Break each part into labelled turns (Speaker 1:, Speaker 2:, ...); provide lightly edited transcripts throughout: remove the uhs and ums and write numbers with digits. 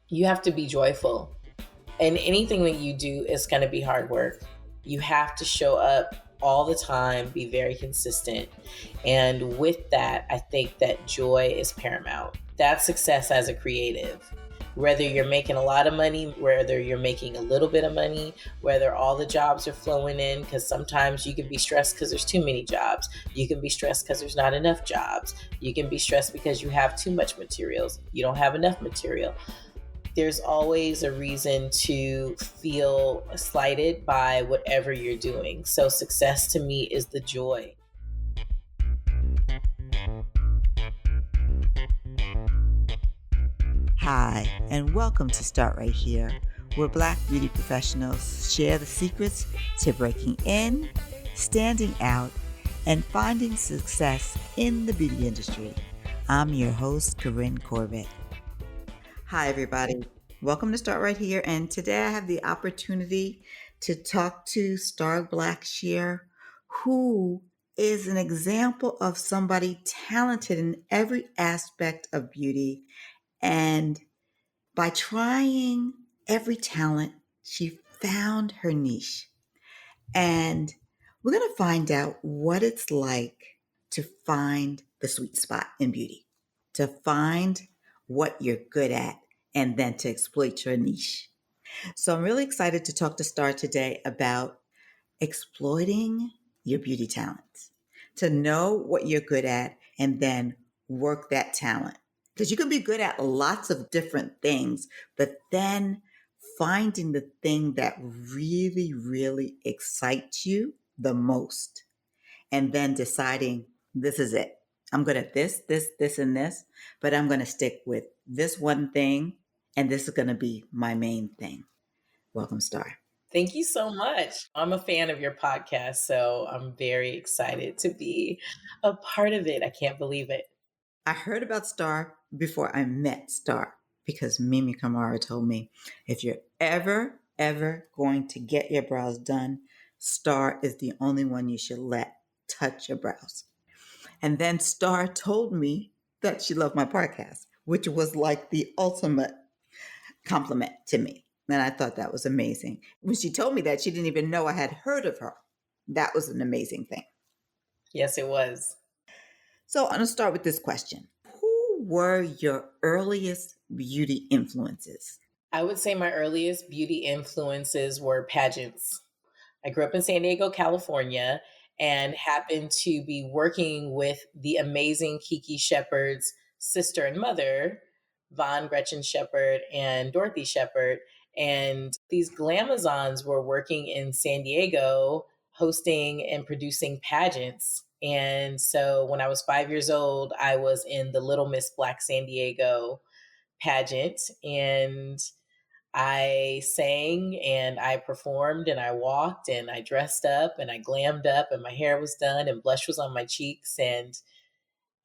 Speaker 1: You have to be joyful. And anything that you do is going to be hard work. You have to show up all the time, be very consistent. And with that, I think that joy is paramount. That's success as a creative. Whether you're making a lot of money, whether you're making a little bit of money, whether all the jobs are flowing in, because sometimes you can be stressed because there's too many jobs. You can be stressed because there's not enough jobs. You can be stressed because you have too much materials. You don't have enough material. There's always a reason to feel slighted by whatever you're doing. So success to me is the joy.
Speaker 2: Hi, and welcome to Start Right Here, where Black beauty professionals share the secrets to breaking in, standing out, and finding success in the beauty industry. I'm your host, Corinne Corbett. Hi, everybody. Welcome to Start Right Here. And today I have the opportunity to talk to Starr Blackshere, who is an example of somebody talented in every aspect of beauty. And by trying every talent, she found her niche. And we're going to find out what it's like to find the sweet spot in beauty, to find what you're good at, and then to exploit your niche. So I'm really excited to talk to Starr today about exploiting your beauty talents, to know what you're good at, and then work that talent. Because you can be good at lots of different things, but then finding the thing that really, really excites you the most, and then deciding this is it. I'm good at this, and this, but I'm going to stick with this one thing, and this is going to be my main thing. Welcome, Starr.
Speaker 1: Thank you so much. I'm a fan of your podcast, so I'm very excited to be a part of it. I can't believe it.
Speaker 2: I heard about Starr before I met Starr because Mimi Kamara told me if you're ever going to get your brows done, Starr is the only one you should let touch your brows. And then Starr told me that she loved my podcast, which was like the ultimate compliment to me. And I thought that was amazing. When she told me that, she didn't even know I had heard of her. That was an amazing thing.
Speaker 1: Yes, it was.
Speaker 2: So I'm going to start with this question. Who were your earliest beauty influences?
Speaker 1: I would say my earliest beauty influences were pageants. I grew up in San Diego, California, and happened to be working with the amazing Kiki Shepard's sister and mother, Von Gretchen Shepard and Dorothy Shepard. And these glamazons were working in San Diego, hosting and producing pageants. And so when I was 5 years old, I was in the Little Miss Black San Diego pageant. And I sang and I performed and I walked and I dressed up and I glammed up and my hair was done and blush was on my cheeks. And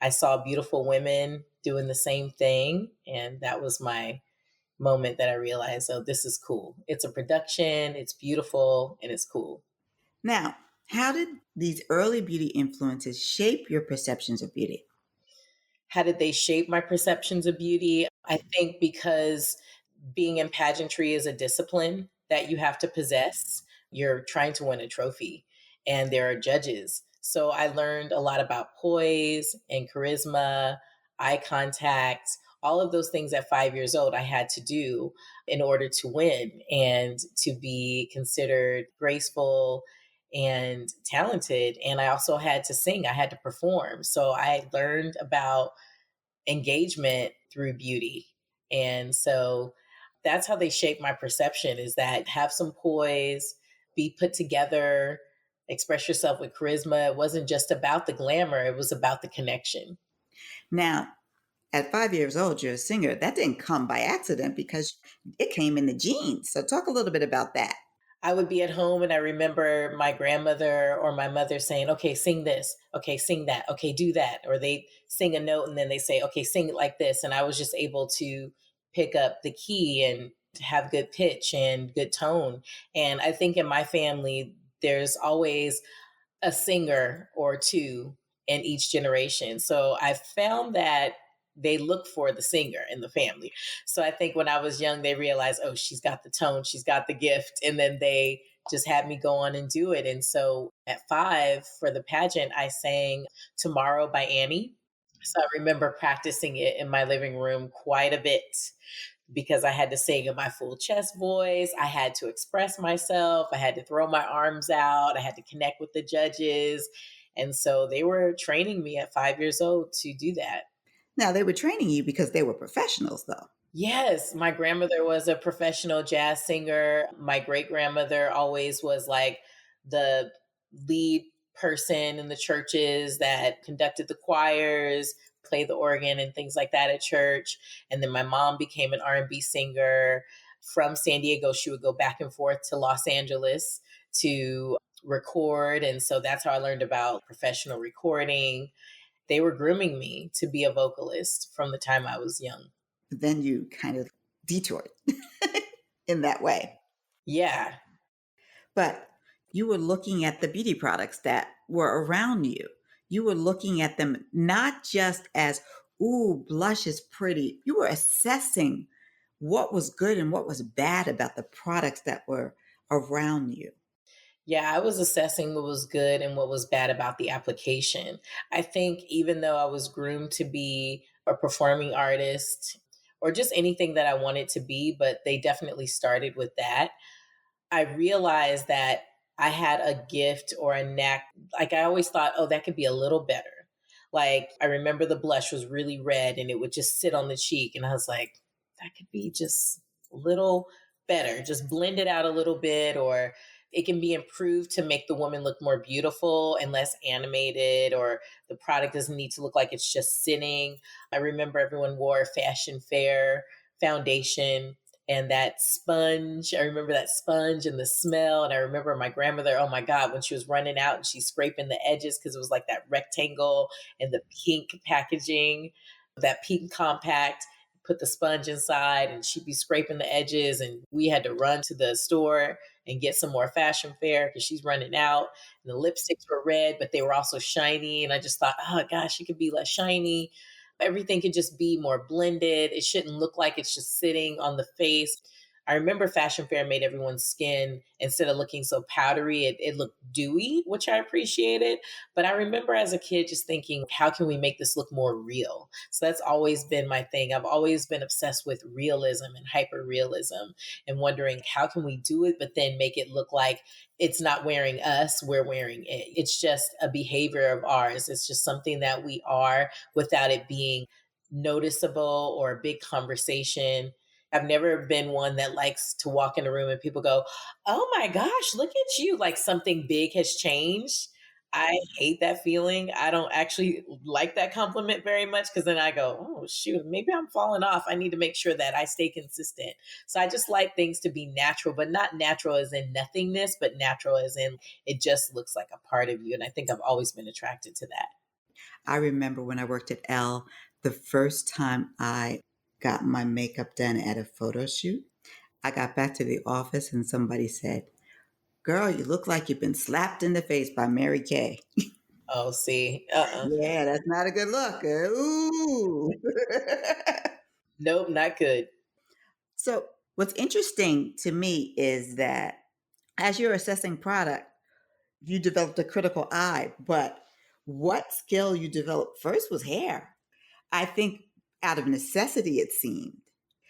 Speaker 1: I saw beautiful women doing the same thing. And that was my moment that I realized, oh, this is cool. It's a production, it's beautiful, and it's cool.
Speaker 2: Now, how did these early beauty influences shape your perceptions of beauty?
Speaker 1: How did they shape my perceptions of beauty? I think because being in pageantry is a discipline that you have to possess. You're trying to win a trophy, and there are judges. So I learned a lot about poise and charisma, eye contact, all of those things at 5 years old I had to do in order to win and to be considered graceful and talented. And I also had to sing, I had to perform. So I learned about engagement through beauty. And so that's how they shape my perception, is that have some poise, be put together, express yourself with charisma. It wasn't just about the glamour, it was about the connection.
Speaker 2: Now, at 5 years old, you're a singer. That didn't come by accident because it came in the genes. So talk a little bit about that.
Speaker 1: I would be at home and I remember my grandmother or my mother saying, okay, sing this. Okay, sing that. Okay, do that. Or they sing a note and then they say, okay, sing it like this. And I was just able to pick up the key and have good pitch and good tone. And I think in my family, there's always a singer or two in each generation. So I found that they look for the singer in the family. So I think when I was young, they realized, oh, she's got the tone, she's got the gift. And then they just had me go on and do it. And so at 5 for the pageant, I sang Tomorrow by Annie. So I remember practicing it in my living room quite a bit because I had to sing in my full chest voice. I had to express myself. I had to throw my arms out. I had to connect with the judges. And so they were training me at 5 years old to do that.
Speaker 2: Now, they were training you because they were professionals, though.
Speaker 1: Yes, my grandmother was a professional jazz singer. My great grandmother always was like the lead person in the churches that conducted the choirs, played the organ and things like that at church. And then my mom became an R&B singer from San Diego. She would go back and forth to Los Angeles to record, and so that's how I learned about professional recording. They were grooming me to be a vocalist from the time I was young.
Speaker 2: But then you kind of detoured in that way.
Speaker 1: Yeah.
Speaker 2: But you were looking at the beauty products that were around you. You were looking at them not just as, ooh, blush is pretty. You were assessing what was good and what was bad about the products that were around you.
Speaker 1: Yeah, I was assessing what was good and what was bad about the application. I think even though I was groomed to be a performing artist or just anything that I wanted to be, but they definitely started with that, I realized that I had a gift or a knack. Like I always thought, oh, that could be a little better. Like I remember the blush was really red and it would just sit on the cheek. And I was like, that could be just a little better, just blend it out a little bit, or it can be improved to make the woman look more beautiful and less animated, or the product doesn't need to look like it's just sitting. I remember everyone wore Fashion Fair foundation and that sponge. I remember that sponge and the smell. And I remember my grandmother, oh my God, when she was running out and she's scraping the edges because it was like that rectangle and the pink packaging, that pink compact, put the sponge inside and she'd be scraping the edges. And we had to run to the store and get some more Fashion Fair because she's running out. And the lipsticks were red, but they were also shiny. And I just thought, oh gosh, it could be less shiny. Everything could just be more blended. It shouldn't look like it's just sitting on the face. I remember Fashion Fair made everyone's skin, instead of looking so powdery, it looked dewy, which I appreciated. But I remember as a kid just thinking, how can we make this look more real? So that's always been my thing. I've always been obsessed with realism and hyper realism and wondering how can we do it, but then make it look like it's not wearing us, we're wearing it. It's just a behavior of ours. It's just something that we are without it being noticeable or a big conversation. I've never been one that likes to walk in a room and people go, oh my gosh, look at you. Like something big has changed. I hate that feeling. I don't actually like that compliment very much because then I go, oh, shoot, maybe I'm falling off. I need to make sure that I stay consistent. So I just like things to be natural, but not natural as in nothingness, but natural as in it just looks like a part of you. And I think I've always been attracted to that.
Speaker 2: I remember when I worked at Elle, the first time I got my makeup done at a photo shoot, I got back to the office and somebody said, girl, you look like you've been slapped in the face by Mary Kay.
Speaker 1: Oh, see,
Speaker 2: Yeah, that's not a good look. Ooh.
Speaker 1: nope, not good.
Speaker 2: So, what's interesting to me is that as you're assessing product, you developed a critical eye, but what skill you developed first was hair. I think out of necessity, it seemed.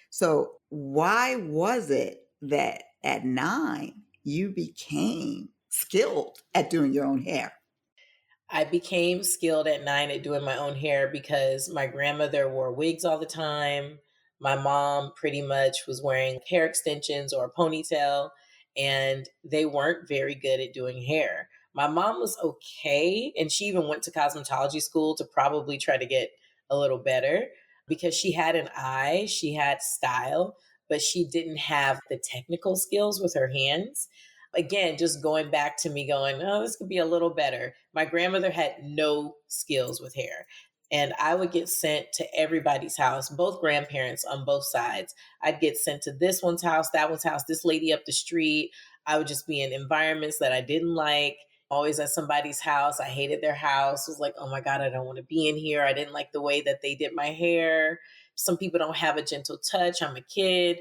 Speaker 2: So, why was it that at 9 you became skilled at doing your own hair?
Speaker 1: I became skilled at 9 at doing my own hair because my grandmother wore wigs all the time. My mom pretty much was wearing hair extensions or a ponytail, and they weren't very good at doing hair. My mom was okay, and she even went to cosmetology school to probably try to get a little better because she had an eye, she had style, but she didn't have the technical skills with her hands. Again, just going back to me going, oh, this could be a little better. My grandmother had no skills with hair. And I would get sent to everybody's house, both grandparents on both sides. I'd get sent to this one's house, that one's house, this lady up the street. I would just be in environments that I didn't like. always at somebody's house. I hated their house. It was like, oh my God, I don't want to be in here. I didn't like the way that they did my hair. Some people don't have a gentle touch. I'm a kid.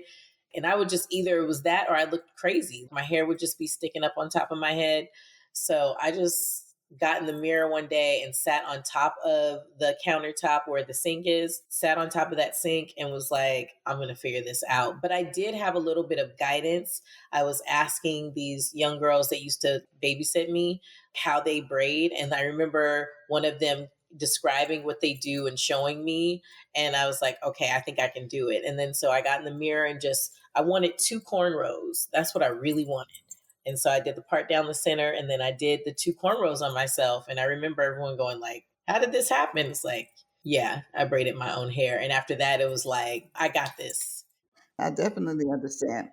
Speaker 1: And I would just either it was that or I looked crazy. My hair would just be sticking up on top of my head. So I just got in the mirror one day and sat on top of the countertop where the sink is, sat on top of that sink and was like, I'm going to figure this out. But I did have a little bit of guidance. I was asking these young girls that used to babysit me how they braid. And I remember one of them describing what they do and showing me. And I was like, okay, I think I can do it. And then so I got in the mirror and just, I wanted two cornrows. That's what I really wanted. And so I did the part down the center and then I did the two cornrows on myself. And I remember everyone going like, how did this happen? It's like, yeah, I braided my own hair. And after that, it was like, I got this.
Speaker 2: I definitely understand.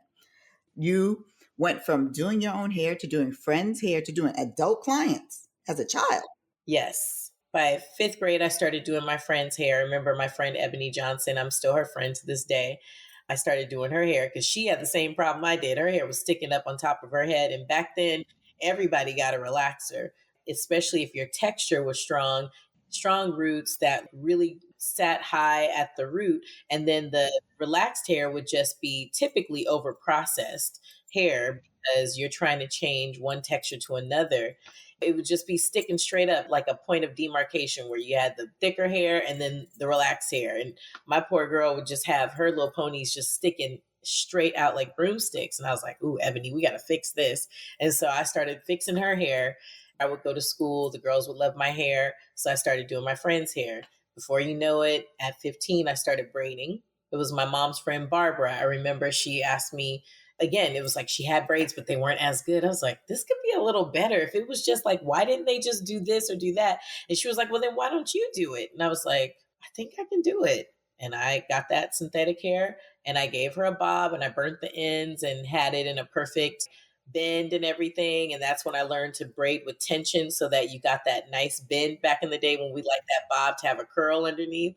Speaker 2: You went from doing your own hair to doing friends' hair to doing adult clients as a child.
Speaker 1: Yes. By fifth grade, I started doing my friend's hair. I remember my friend Ebony Johnson. I'm still her friend to this day. I started doing her hair because she had the same problem I did. Her hair was sticking up on top of her head. And back then, everybody got a relaxer, especially if your texture was strong, strong roots that really sat high at the root. And then the relaxed hair would just be typically over processed hair because you're trying to change one texture to another. It would just be sticking straight up like a point of demarcation where you had the thicker hair and then the relaxed hair. And my poor girl would just have her little ponies just sticking straight out like broomsticks. And I was like, ooh, Ebony, we got to fix this. And so I started fixing her hair. I would go to school. The girls would love my hair. So I started doing my friend's hair. Before you know it, at 15, I started braiding. It was my mom's friend, Barbara. I remember she asked me, again, it was like she had braids, but they weren't as good. I was like, this could be a little better if it was just like, why didn't they just do this or do that? And she was like, well, then why don't you do it? And I was like, I think I can do it. And I got that synthetic hair and I gave her a bob and I burnt the ends and had it in a perfect bend and everything. And that's when I learned to braid with tension so that you got that nice bend back in the day when we liked that bob to have a curl underneath.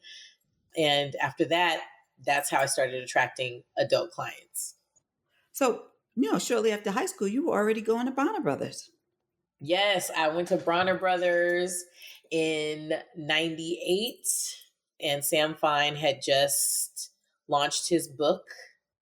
Speaker 1: And after that, that's how I started attracting adult clients.
Speaker 2: So, shortly after high school, you were already going to Bonner Brothers.
Speaker 1: Yes, I went to Bronner Brothers in 98, and Sam Fine had just launched his book,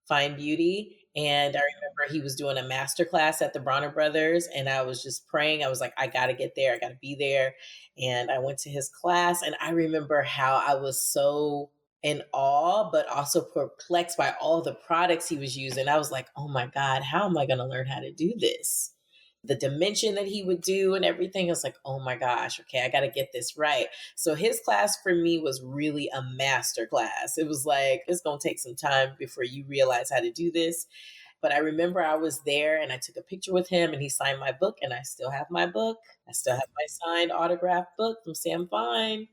Speaker 1: Fine Beauty. And I remember he was doing a master class at the Bronner Brothers, and I was just praying. I was like, I got to get there. I got to be there. And I went to his class, and I remember how I was so in awe, but also perplexed by all the products he was using. I was like, oh my God, how am I going to learn how to do this? The dimension that he would do and everything. I was like, oh my gosh, okay, I got to get this right. So his class for me was really a master class. It was like, it's going to take some time before you realize how to do this. But I remember I was there and I took a picture with him and he signed my book and I still have my book. I still have my signed autographed book from Sam Fine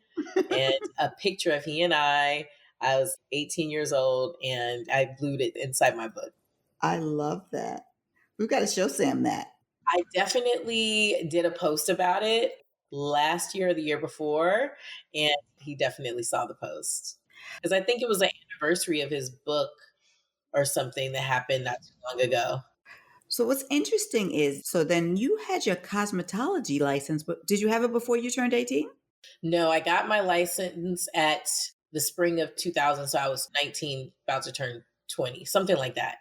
Speaker 1: and a picture of he and I. I was 18 years old and I glued it inside my book.
Speaker 2: I love that. We've got to show Sam that.
Speaker 1: I definitely did a post about it last year or the year before, and he definitely saw the post. Because I think it was the anniversary of his book or something that happened not too long ago.
Speaker 2: So, what's interesting is so then you had your cosmetology license, but did you have it before you turned 18?
Speaker 1: No, I got my license at the spring of 2000, so I was 19, about to turn 20, something like that.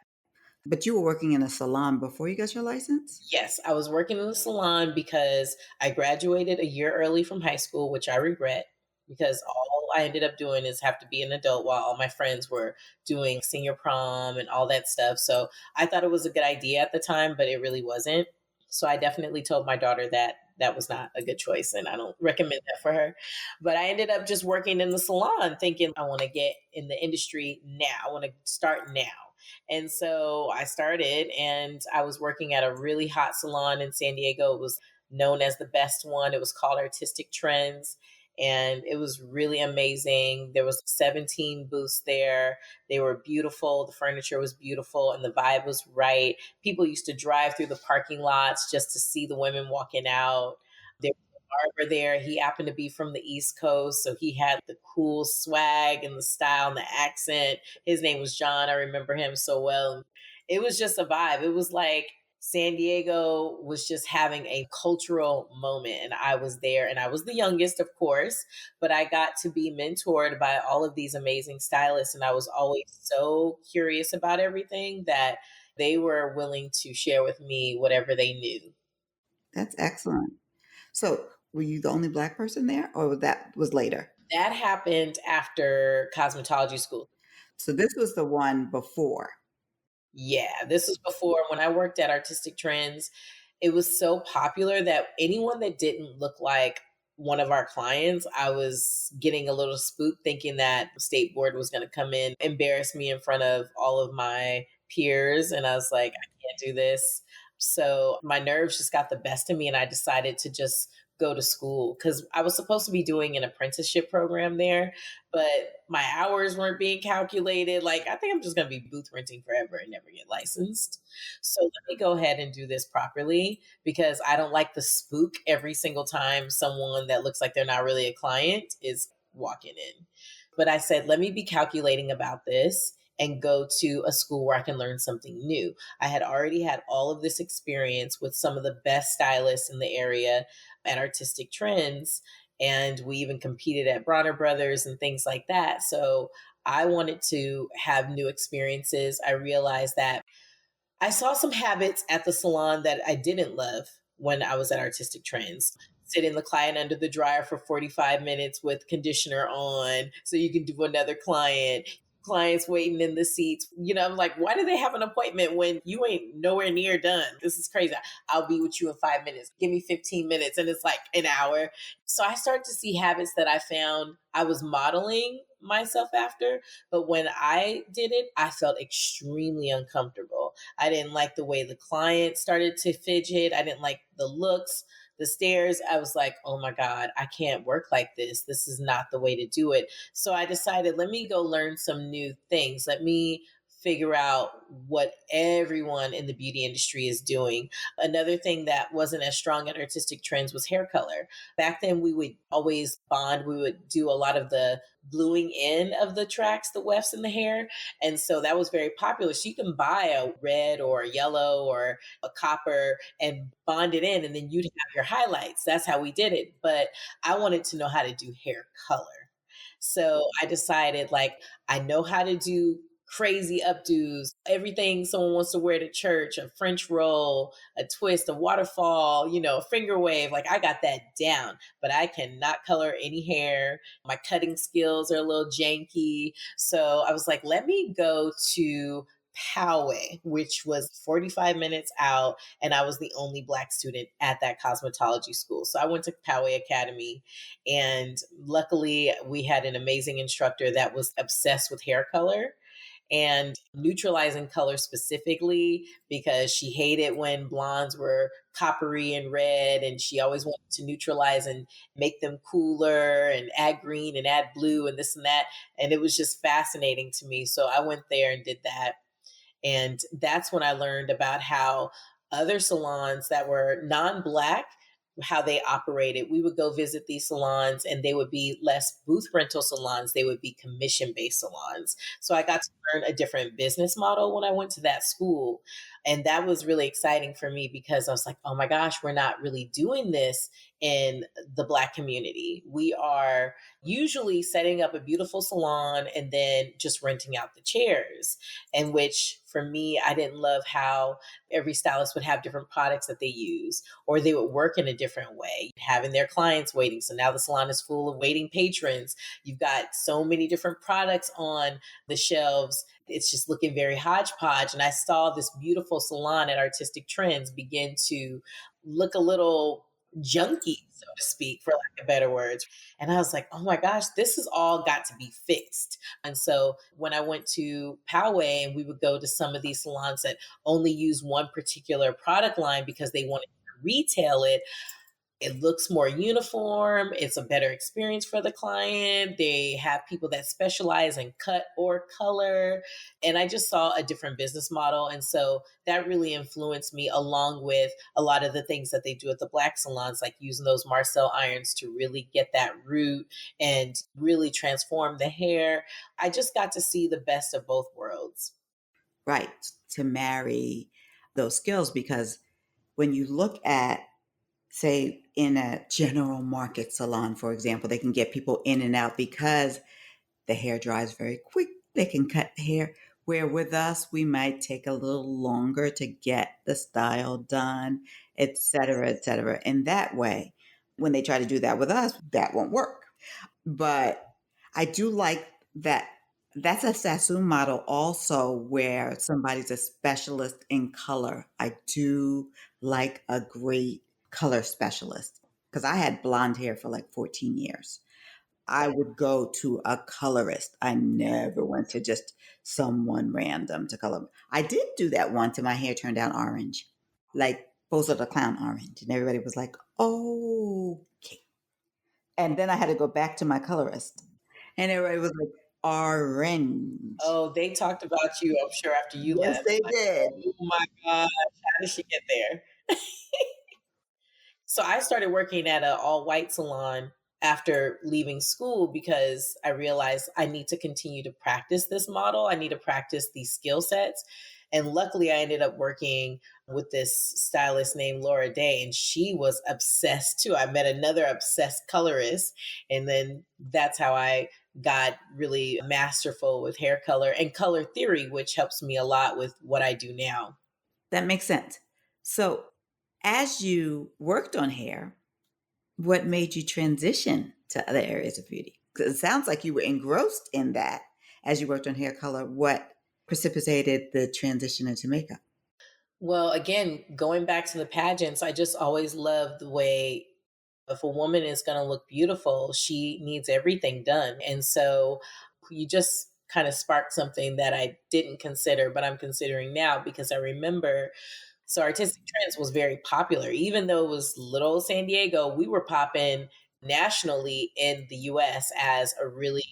Speaker 2: But you were working in a salon before you got your license?
Speaker 1: Yes, I was working in the salon because I graduated a year early from high school, which I regret because all I ended up doing is have to be an adult while all my friends were doing senior prom and all that stuff. So I thought it was a good idea at the time, but it really wasn't. So I definitely told my daughter that that was not a good choice and I don't recommend that for her. But I ended up just working in the salon thinking I want to get in the industry now. I want to start now. And so I started and I was working at a really hot salon in San Diego. It was known as the best one. It was called Artistic Trends. And it was really amazing. There was 17 booths there. They were beautiful. The furniture was beautiful and the vibe was right. People used to drive through the parking lots just to see the women walking out. There was a barber there. He happened to be from the East Coast. So he had the cool swag and the style and the accent. His name was John. I remember him so well. It was just a vibe. It was like San Diego was just having a cultural moment, and I was there, and I was the youngest, of course, but I got to be mentored by all of these amazing stylists, and I was always so curious about everything that they were willing to share with me whatever they knew.
Speaker 2: That's excellent. So, were you the only Black person there, or that was later?
Speaker 1: That happened after cosmetology school.
Speaker 2: So, this was the one before.
Speaker 1: Yeah, this was before when I worked at Artistic Trends. It was so popular that anyone that didn't look like one of our clients, I was getting a little spooked thinking that the state board was going to come in, embarrass me in front of all of my peers. And I was like, I can't do this. So my nerves just got the best of me, and I decided to just go to school because I was supposed to be doing an apprenticeship program there, but my hours weren't being calculated. Like, I think I'm just going to be booth renting forever and never get licensed. So let me go ahead and do this properly because I don't like the spook every single time someone that looks like they're not really a client is walking in. But I said, let me be calculating about this and go to a school where I can learn something new. I had already had all of this experience with some of the best stylists in the area at Artistic Trends, and we even competed at Bronner Brothers and things like that. So I wanted to have new experiences. I realized that I saw some habits at the salon that I didn't love when I was at Artistic Trends. Sitting the client under the dryer for 45 minutes with conditioner on so you can do another client. Clients waiting in the seats. I'm like, why do they have an appointment when you ain't nowhere near done? This is crazy. I'll be with you in 5 minutes. Give me 15 minutes. And it's like an hour. So I started to see habits that I found I was modeling myself after. But when I did it, I felt extremely uncomfortable. I didn't like the way the client started to fidget. I didn't like the looks, the stares. I was like, oh my God, I can't work like this. This is not the way to do it. So I decided, let me go learn some new things. Let me figure out what everyone in the beauty industry is doing. Another thing that wasn't as strong at Artistic Trends was hair color. Back then, we would always bond. We would do a lot of the gluing in of the tracks, the wefts in the hair. And so that was very popular. So you can buy a red or a yellow or a copper and bond it in, and then you'd have your highlights. That's how we did it. But I wanted to know how to do hair color. So I decided, like, I know how to do crazy updos, everything someone wants to wear to church, a French roll, a twist, a waterfall, a finger wave. Like, I got that down, but I cannot color any hair. My cutting skills are a little janky. So I was like, let me go to Poway, which was 45 minutes out, and I was the only Black student at that cosmetology school. So I went to Poway Academy, and luckily we had an amazing instructor that was obsessed with hair color and neutralizing color specifically because she hated when blondes were coppery and red, and she always wanted to neutralize and make them cooler and add green and add blue and this and that. And it was just fascinating to me. So I went there and did that. And that's when I learned about how other salons that were non-Black, how they operated. We would go visit these salons, and they would be less booth rental salons. They would be commission-based salons. So I got to learn a different business model when I went to that school. And that was really exciting for me because I was like, oh my gosh, we're not really doing this in the Black community. We are usually setting up a beautiful salon and then just renting out the chairs. And which for me, I didn't love how every stylist would have different products that they use, or they would work in a different way, having their clients waiting. So now the salon is full of waiting patrons. You've got so many different products on the shelves. It's just looking very hodgepodge. And I saw this beautiful salon at Artistic Trends begin to look a little junky, so to speak, for lack of better words. And I was like, oh my gosh, this has all got to be fixed. And so when I went to Poway, and we would go to some of these salons that only use one particular product line because they wanted to retail it, it looks more uniform. It's a better experience for the client. They have people that specialize in cut or color. And I just saw a different business model. And so that really influenced me, along with a lot of the things that they do at the Black salons, like using those Marcel irons to really get that root and really transform the hair. I just got to see the best of both worlds.
Speaker 2: Right, to marry those skills, because When you look at, say, in a general market salon, for example, they can get people in and out because the hair dries very quick. They can cut the hair. Where with us, we might take a little longer to get the style done, et cetera, et cetera. In that way, when they try to do that with us, that won't work. But I do like that. That's a Sassoon model also where somebody's a specialist in color. I do like a great color specialist because I had blonde hair for like 14 years. I would go to a colorist. I never went to just someone random to color. I did do that once and my hair turned out orange, like Bozo the Clown orange. And everybody was like, oh, okay. And then I had to go back to my colorist. And everybody was like, orange.
Speaker 1: Oh, they talked about you, I'm sure, after you
Speaker 2: Yes,
Speaker 1: left.
Speaker 2: they
Speaker 1: Like,
Speaker 2: did.
Speaker 1: oh my gosh, how did she get there? So I started working at an all white salon after leaving school because I realized I need to continue to practice this model. I need to practice these skill sets. And luckily, I ended up working with this stylist named Laura Day, and she was obsessed too. I met another obsessed colorist, and then that's how I got really masterful with hair color and color theory, which helps me a lot with what I do now.
Speaker 2: That makes sense. So, as you worked on hair, what made you transition to other areas of beauty? 'Cause it sounds like you were engrossed in that as you worked on hair color. What precipitated the transition into makeup?
Speaker 1: Well, again, going back to the pageants, I just always loved the way if a woman is going to look beautiful, she needs everything done. And so you just kind of sparked something that I didn't consider, but I'm considering now because I remember. So Artistic Trends was very popular. Even though it was little San Diego, we were popping nationally in the US as a really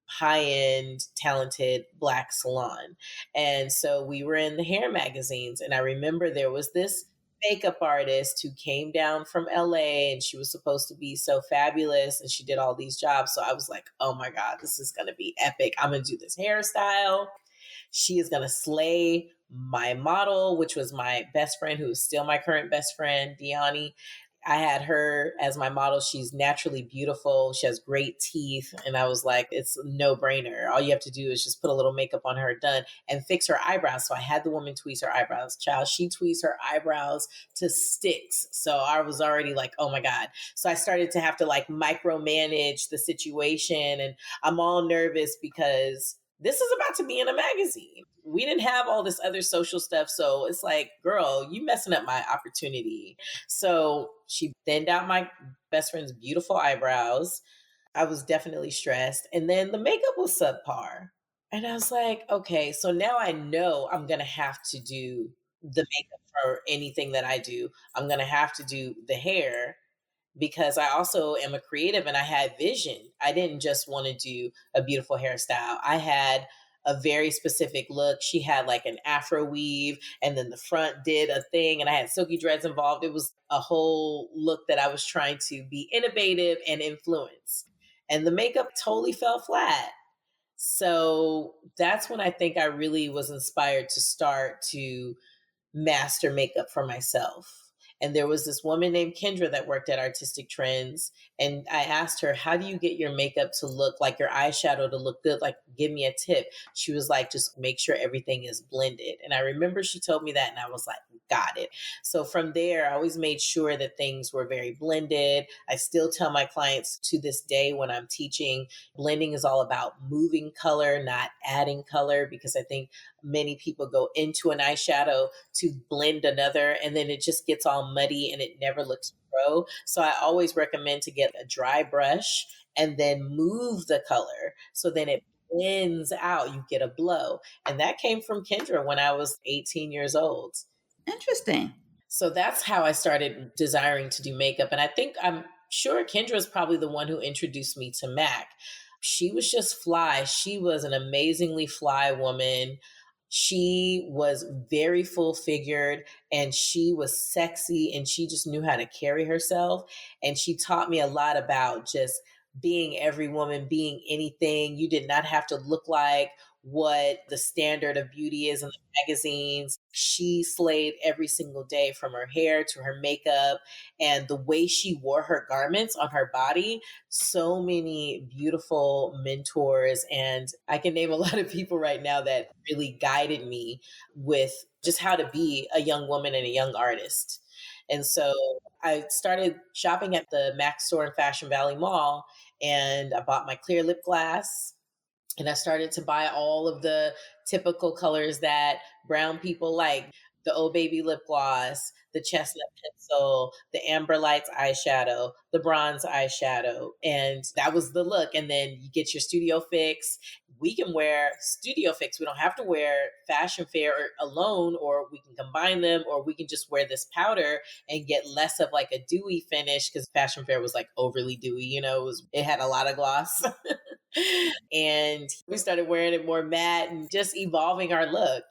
Speaker 1: high end, talented Black salon. And so we were in the hair magazines. And I remember there was this makeup artist who came down from LA and she was supposed to be so fabulous and she did all these jobs. So I was like, oh my God, this is going to be epic. I'm going to do this hairstyle. She is going to slay my model, which was my best friend, who is still my current best friend, Deani. I had her as my model. She's naturally beautiful. She has great teeth. And I was like, it's a no brainer. All you have to do is just put a little makeup on her, done, and fix her eyebrows. So I had the woman tweeze her eyebrows. Child, she tweezed her eyebrows to sticks. So I was already like, oh my God. So I started to have to like micromanage the situation. And I'm all nervous because this is about to be in a magazine. We didn't have all this other social stuff. So it's like, girl, you messing up my opportunity. So she thinned out my best friend's beautiful eyebrows. I was definitely stressed. And then the makeup was subpar. And I was like, okay, so now I know I'm going to have to do the makeup for anything that I do. I'm going to have to do the hair because I also am a creative and I had vision. I didn't just want to do a beautiful hairstyle. I had a very specific look. She had like an afro weave and then the front did a thing and I had silky dreads involved. It was a whole look that I was trying to be innovative and influence. And the makeup totally fell flat. So that's when I think I really was inspired to start to master makeup for myself. And there was this woman named Kendra that worked at Artistic Trends. And I asked her, how do you get your makeup to look like your eyeshadow to look good? Like, give me a tip. She was like, just make sure everything is blended. And I remember she told me that, and I was like, got it. So from there, I always made sure that things were very blended. I still tell my clients to this day when I'm teaching, blending is all about moving color, not adding color, because I think many people go into an eyeshadow to blend another and then it just gets all muddy and it never looks pro. So I always recommend to get a dry brush and then move the color so then it blends out. You get a blow. And that came from Kendra when I was 18 years old.
Speaker 2: Interesting.
Speaker 1: So that's how I started desiring to do makeup. And I think I'm sure Kendra is probably the one who introduced me to Mac. She was just fly. She was an amazingly fly woman. She was very full figured and she was sexy and she just knew how to carry herself. And she taught me a lot about just being every woman, being anything. You did not have to look like what the standard of beauty is in the magazines. She slayed every single day, from her hair to her makeup and the way she wore her garments on her body. So many beautiful mentors. And I can name a lot of people right now that really guided me with just how to be a young woman and a young artist. And so I started shopping at the Mac store in Fashion Valley Mall, and I bought my clear lip glass, and I started to buy all of the typical colors that brown people like: the Old Baby lip gloss, the chestnut pencil, the amber lights eyeshadow, the bronze eyeshadow. And that was the look. And then you get your studio fix. We can wear studio fix. We don't have to wear fashion fair alone, or we can combine them, or we can just wear this powder and get less of like a dewy finish, because fashion fair was like overly dewy, it had a lot of gloss. And we started wearing it more matte and just evolving our look.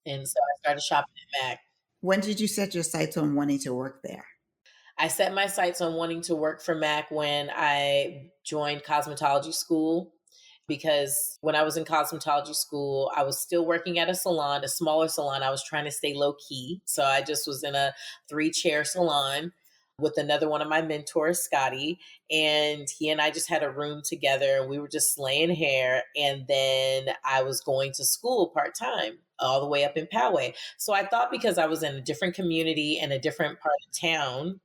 Speaker 1: And so I started shopping at Mac.
Speaker 2: When did you set your sights on wanting to work there?
Speaker 1: I set my sights on wanting to work for Mac when I joined cosmetology school, because when I was in cosmetology school, I was still working at a salon, a smaller salon. I was trying to stay low key. So I just was in a 3-chair salon with another one of my mentors, Scotty. And he and I just had a room together, and we were just slaying hair. And then I was going to school part time all the way up in Poway. So I thought, because I was in a different community and a different part of town,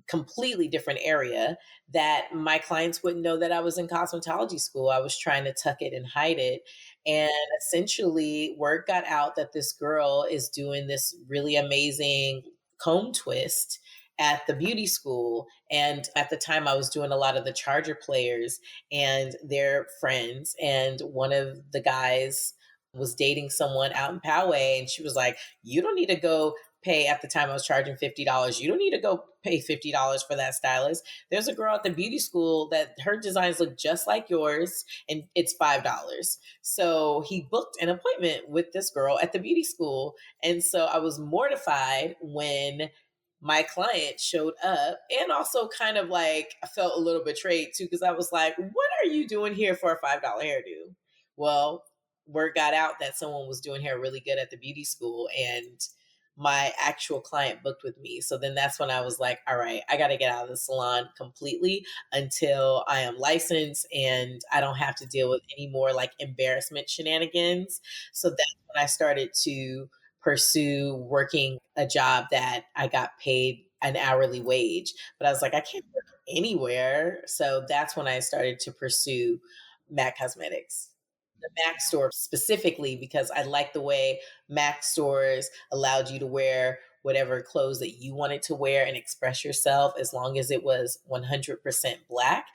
Speaker 1: completely different area, that my clients wouldn't know that I was in cosmetology school. I was trying to tuck it and hide it. And essentially, word got out that this girl is doing this really amazing comb twist at the beauty school. And at the time, I was doing a lot of the Charger players and their friends. And one of the guys was dating someone out in Poway, and she was like, "You don't need to go pay." At the time, I was charging $50. "You don't need to go pay $50 for that stylist. There's a girl at the beauty school that her designs look just like yours, and it's $5. So he booked an appointment with this girl at the beauty school. And so I was mortified when my client showed up, and also kind of like I felt a little betrayed too, because I was like, "What are you doing here for a $5 hairdo?" Well, word got out that someone was doing hair really good at the beauty school, and my actual client booked with me. So then that's when I was like, all right, I got to get out of the salon completely until I am licensed and I don't have to deal with any more like embarrassment shenanigans. So that's when I started to pursue working a job that I got paid an hourly wage. But I was like, I can't work anywhere. So that's when I started to pursue MAC Cosmetics, the Mac store specifically, because I like the way Mac stores allowed you to wear whatever clothes that you wanted to wear and express yourself, as long as it was 100% Black.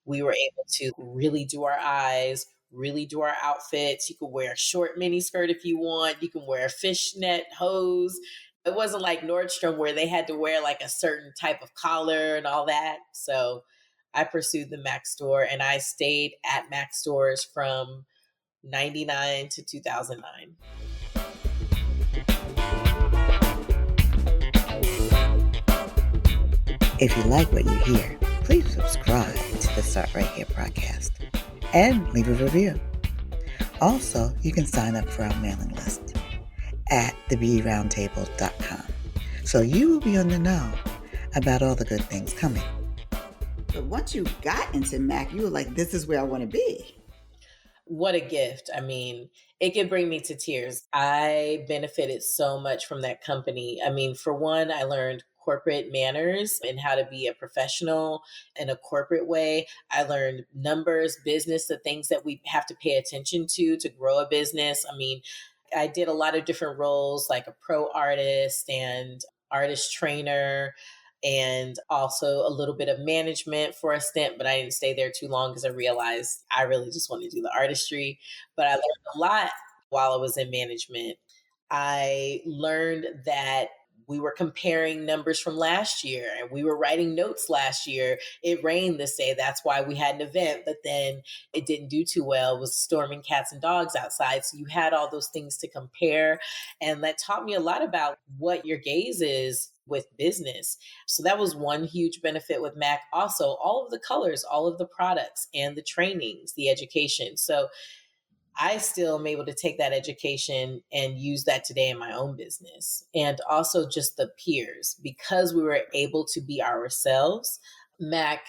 Speaker 1: We were able to really do our eyes, really do our outfits. You could wear a short mini skirt if you want. You can wear a fishnet hose. It wasn't like Nordstrom where they had to wear like a certain type of collar and all that. So I pursued the Mac store, and I stayed at Mac stores from 99 to 2009.
Speaker 2: If you like what you hear, please subscribe to the Start Right Here podcast and leave a review. Also, you can sign up for our mailing list at thebeautyroundtable.com, so you will be on the know about all the good things coming. But once you got into Mac, you were like, this is where I want to be.
Speaker 1: What a gift. I mean, it could bring me to tears. I benefited so much from that company. I mean, for one, I learned corporate manners and how to be a professional in a corporate way. I learned numbers, business, the things that we have to pay attention to grow a business. I mean, I did a lot of different roles, like a pro artist and artist trainer, and also a little bit of management for a stint, but I didn't stay there too long because I realized I really just want to do the artistry. But I learned a lot while I was in management. I learned that we were comparing numbers from last year, and we were writing notes last year. It rained this day. That's why we had an event, but then it didn't do too well. It was storming cats and dogs outside. So you had all those things to compare. And that taught me a lot about what your gaze is with business. So that was one huge benefit with Mac. Also, all of the colors, all of the products and the trainings, the education. So I still am able to take that education and use that today in my own business. And also just the peers, because we were able to be ourselves. Mac,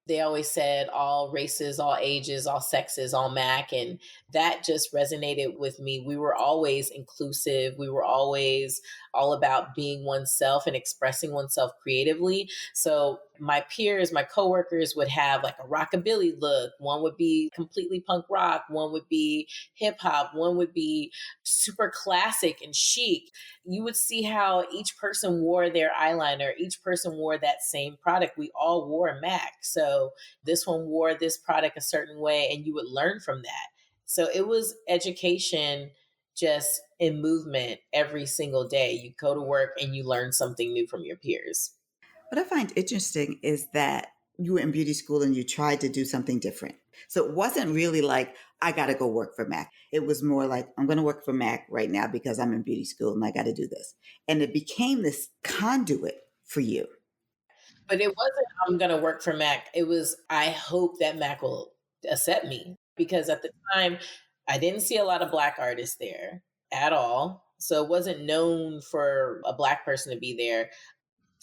Speaker 1: they always said all races, all ages, all sexes, all Mac. And that just resonated with me. We were always inclusive. We were always all about being oneself and expressing oneself creatively. So my peers, my coworkers would have like a rockabilly look. One would be completely punk rock. One would be hip hop. One would be super classic and chic. You would see how each person wore their eyeliner, each person wore that same product. We all wore a Mac. So this one wore this product a certain way, and you would learn from that. So it was education just in movement every single day. You go to work and you learn something new from your peers.
Speaker 2: What I find interesting is that you were in beauty school and you tried to do something different. So it wasn't really like, I got to go work for Mac. It was more like, I'm going to work for Mac right now because I'm in beauty school and I got to do this. And it became this conduit for you.
Speaker 1: But it wasn't, I'm going to work for Mac. It was, I hope that Mac will accept me, because at the time, I didn't see a lot of Black artists there at all. So it wasn't known for a Black person to be there.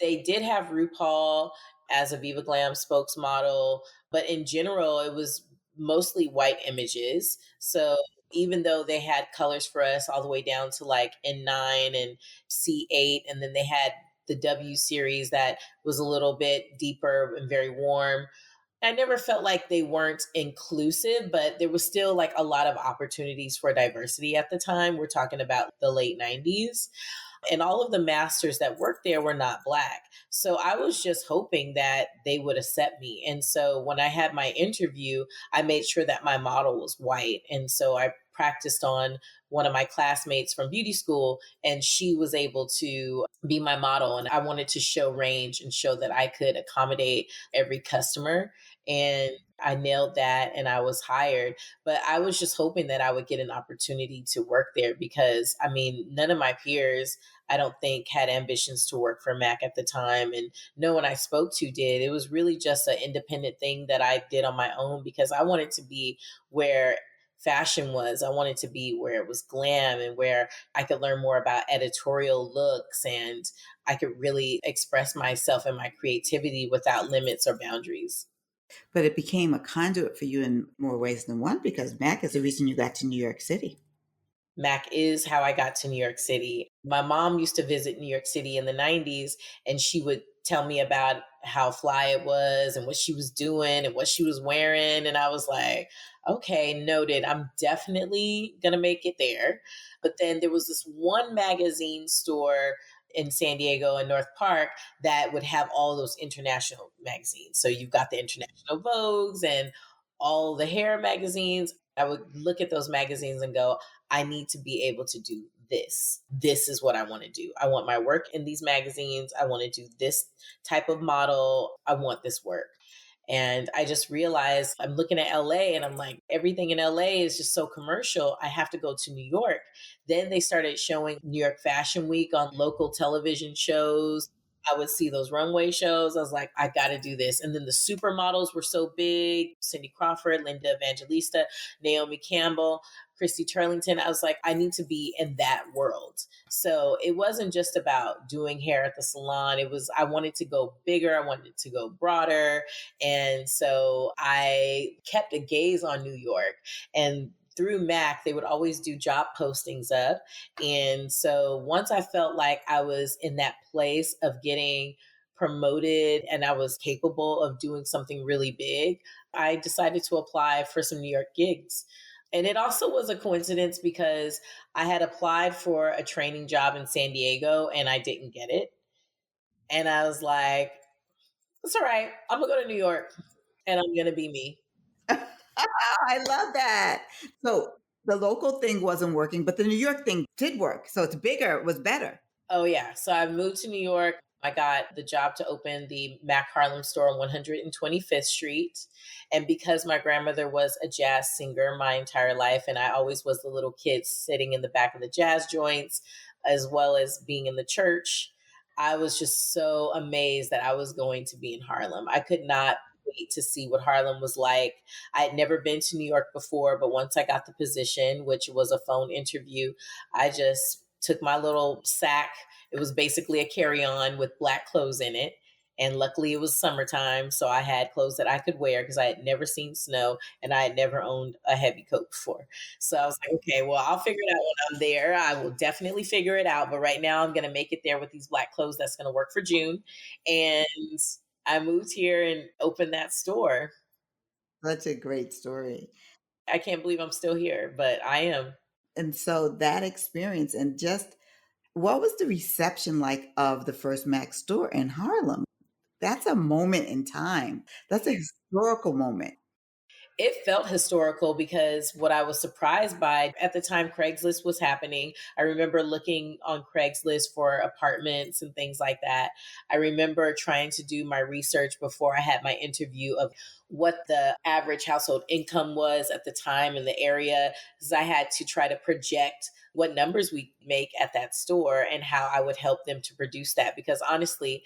Speaker 1: They did have RuPaul as a Viva Glam spokesmodel, but in general, it was mostly white images. So even though they had colors for us all the way down to like N9 and C8, and then they had the W series that was a little bit deeper and very warm. I never felt like they weren't inclusive, but there was still like a lot of opportunities for diversity at the time. We're talking about the late 90s. And all of the masters that worked there were not Black. So I was just hoping that they would accept me. And so when I had my interview, I made sure that my model was white. And so I practiced on one of my classmates from beauty school, and she was able to be my model. And I wanted to show range and show that I could accommodate every customer. And I nailed that and I was hired. But I was just hoping that I would get an opportunity to work there, because I mean, none of my peers, I don't think, had ambitions to work for Mac at the time. And no one I spoke to did. It was really just an independent thing that I did on my own, because I wanted to be where fashion was. I wanted to be where it was glam and where I could learn more about editorial looks, and I could really express myself and my creativity without limits or boundaries.
Speaker 2: But it became a conduit for you in more ways than one because Mac is the reason you got to New York City.
Speaker 1: Mac is how I got to New York City. My mom used to visit New York City in the 90s, and she would tell me about how fly it was and what she was doing and what she was wearing. And I was like, okay, noted. I'm definitely going to make it there. But then there was this one magazine store in San Diego and North Park that would have all those international magazines. So you've got the International Vogues and all the hair magazines. I would look at those magazines and go, I need to be able to do this. This is what I want to do. I want my work in these magazines. I want to do this type of model. I want this work. And I just realized I'm looking at LA and I'm like, everything in LA is just so commercial. I have to go to New York. Then they started showing New York Fashion Week on local television shows. I would see those runway shows. I was like, I got to do this. And then the supermodels were so big: Cindy Crawford, Linda Evangelista, Naomi Campbell, Christy Turlington. I was like, I need to be in that world. So it wasn't just about doing hair at the salon. It was, I wanted to go bigger. I wanted to go broader. And so I kept a gaze on New York. And through Mac, they would always do job postings up. And so once I felt like I was in that place of getting promoted and I was capable of doing something really big, I decided to apply for some New York gigs. And it also was a coincidence because I had applied for a training job in San Diego and I didn't get it. And I was like, it's all right. I'm going to go to New York and I'm going to be me.
Speaker 2: I love that. So the local thing wasn't working, but the New York thing did work. So it's bigger, it was better.
Speaker 1: Oh, yeah. So I moved to New York. I got the job to open the Mac Harlem store on 125th Street. And because my grandmother was a jazz singer my entire life, and I always was the little kid sitting in the back of the jazz joints, as well as being in the church, I was just so amazed that I was going to be in Harlem. I could not wait to see what Harlem was like. I had never been to New York before, but once I got the position, which was a phone interview, I just took my little sack. It was basically a carry on with black clothes in it. And luckily, it was summertime, so I had clothes that I could wear because I had never seen snow and I had never owned a heavy coat before. So I was like, okay, well, I'll figure it out when I'm there. I will definitely figure it out. But right now, I'm going to make it there with these black clothes. That's going to work for June. And I moved here and opened that store.
Speaker 2: Such a great story.
Speaker 1: I can't believe I'm still here, but I am.
Speaker 2: And so that experience and just what was the reception like of the first Mac store in Harlem? That's a moment in time. That's a historical moment.
Speaker 1: It felt historical because what I was surprised by at the time Craigslist was happening, I remember looking on Craigslist for apartments and things like that. I remember trying to do my research before I had my interview of what the average household income was at the time in the area, because I had to try to project what numbers we make at that store and how I would help them to produce that. Because honestly,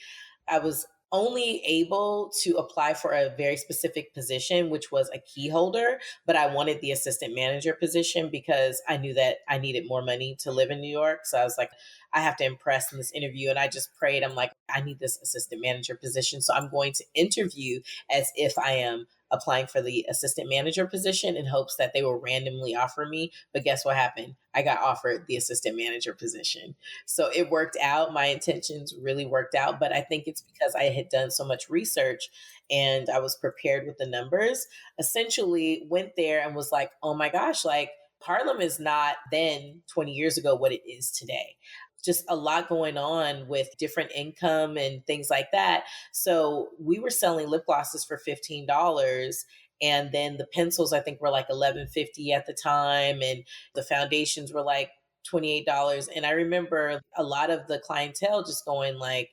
Speaker 1: I was only able to apply for a very specific position, which was a key holder, but I wanted the assistant manager position because I knew that I needed more money to live in New York. So I was like, I have to impress in this interview. And I just prayed, I'm like, I need this assistant manager position. So I'm going to interview as if I am applying for the assistant manager position in hopes that they will randomly offer me. But guess what happened? I got offered the assistant manager position. So it worked out. My intentions really worked out. But I think it's because I had done so much research and I was prepared with the numbers. Essentially, went there and was like, oh my gosh, like Harlem is not then 20 years ago what it is today. Just a lot going on with different income and things like that. So we were selling lip glosses for $15. And then the pencils, I think, were like $11.50 at the time. And the foundations were like $28. And I remember a lot of the clientele just going like,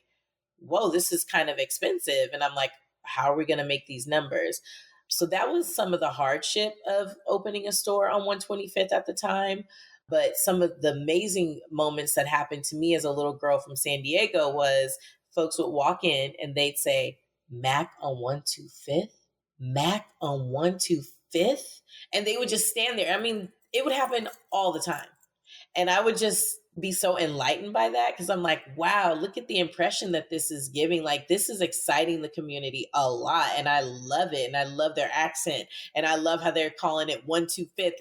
Speaker 1: whoa, this is kind of expensive. And I'm like, how are we going to make these numbers? So that was some of the hardship of opening a store on 125th at the time. But some of the amazing moments that happened to me as a little girl from San Diego was folks would walk in and they'd say, Mac on 125th? Mac on 125th? And they would just stand there. I mean, it would happen all the time. And I would just be so enlightened by that because I'm like, wow, look at the impression that this is giving. Like, this is exciting the community a lot. And I love it. And I love their accent. And I love how they're calling it 125th.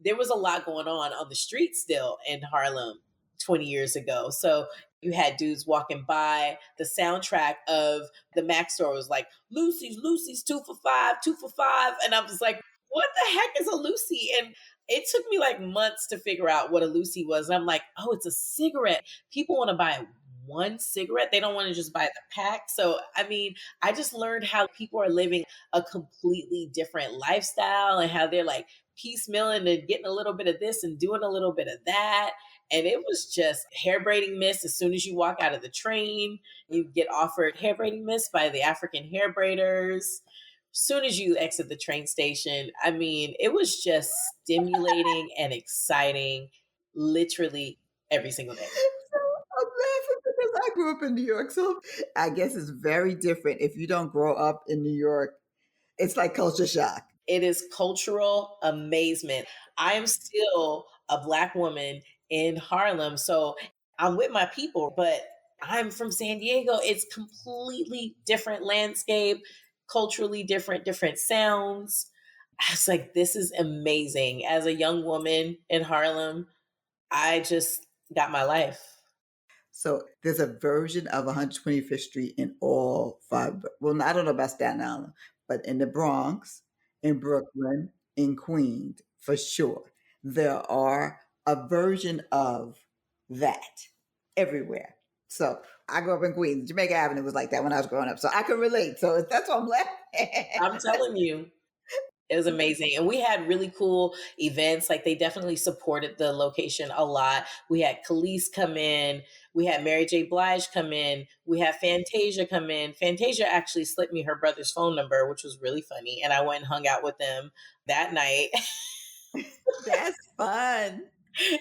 Speaker 1: There was a lot going on the street still in Harlem 20 years ago. So you had dudes walking by. The soundtrack of the Mac store was like, Lucy's 2 for $5, 2 for $5. And I was like, what the heck is a Lucy? And it took me like months to figure out what a Lucy was. I'm like, oh, it's a cigarette. People want to buy one cigarette. They don't want to just buy the pack. So, I mean, I just learned how people are living a completely different lifestyle and how they're like piecemealing and getting a little bit of this and doing a little bit of that. And it was just hair braiding mist. As soon as you walk out of the train, you get offered hair braiding mist by the African hair braiders soon as you exit the train station. I mean, it was just stimulating and exciting literally every single day.
Speaker 2: So I'm laughing because I grew up in New York. So I guess it's very different if you don't grow up in New York. It's like culture shock.
Speaker 1: It is cultural amazement. I am still a Black woman in Harlem. So I'm with my people, but I'm from San Diego. It's completely different landscape, culturally different sounds. I was like, this is amazing. As a young woman in Harlem, I just got my life.
Speaker 2: So there's a version of 125th Street in all five. Well, I don't know about Staten Island, but in the Bronx, in Brooklyn, in Queens, for sure, there are a version of that everywhere. So I grew up in Queens. Jamaica Avenue was like that when I was growing up. So I can relate. So that's why I'm laughing.
Speaker 1: I'm telling you, it was amazing. And we had really cool events. Like they definitely supported the location a lot. We had Khalees come in. We had Mary J. Blige come in. We had Fantasia come in. Fantasia actually slipped me her brother's phone number, which was really funny. And I went and hung out with them that night.
Speaker 2: That's fun.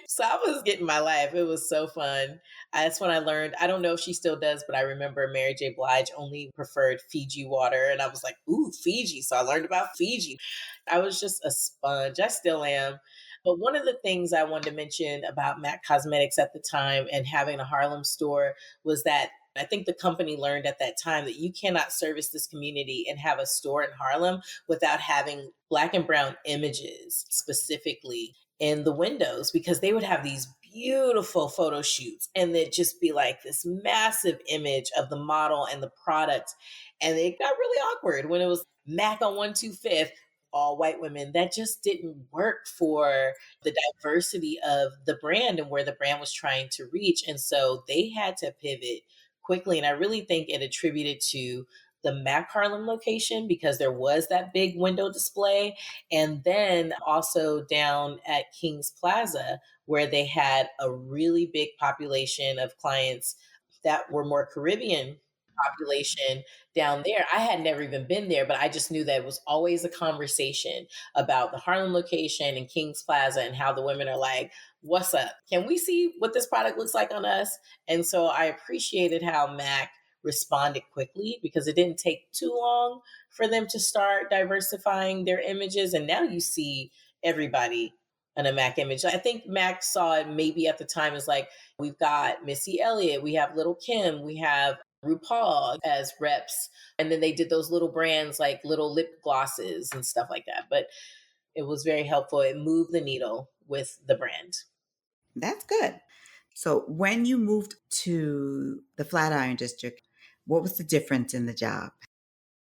Speaker 1: So I was getting my life. It was so fun. That's when I learned. I don't know if she still does, but I remember Mary J. Blige only preferred Fiji water. And I was like, ooh, Fiji. So I learned about Fiji. I was just a sponge. I still am. But one of the things I wanted to mention about MAC Cosmetics at the time and having a Harlem store was that I think the company learned at that time that you cannot service this community and have a store in Harlem without having Black and brown images specifically in the windows, because they would have these beautiful photo shoots and they'd just be like this massive image of the model and the product. And it got really awkward when it was MAC on 125th, all white women. That just didn't work for the diversity of the brand and where the brand was trying to reach. And so they had to pivot quickly. And I really think it attributed to the MAC Harlem location because there was that big window display. And then also down at King's Plaza, where they had a really big population of clients that were more Caribbean population down there. I had never even been there, but I just knew that it was always a conversation about the Harlem location and King's Plaza and how the women are like, what's up? Can we see what this product looks like on us? And so I appreciated how MAC responded quickly because it didn't take too long for them to start diversifying their images. And now you see everybody in a MAC image. I think MAC saw it maybe at the time as like, we've got Missy Elliott, we have Little Kim, we have RuPaul as reps. And then they did those little brands like little lip glosses and stuff like that. But it was very helpful. It moved the needle with the brand.
Speaker 2: That's good. So when you moved to the Flatiron District, what was the difference in the job?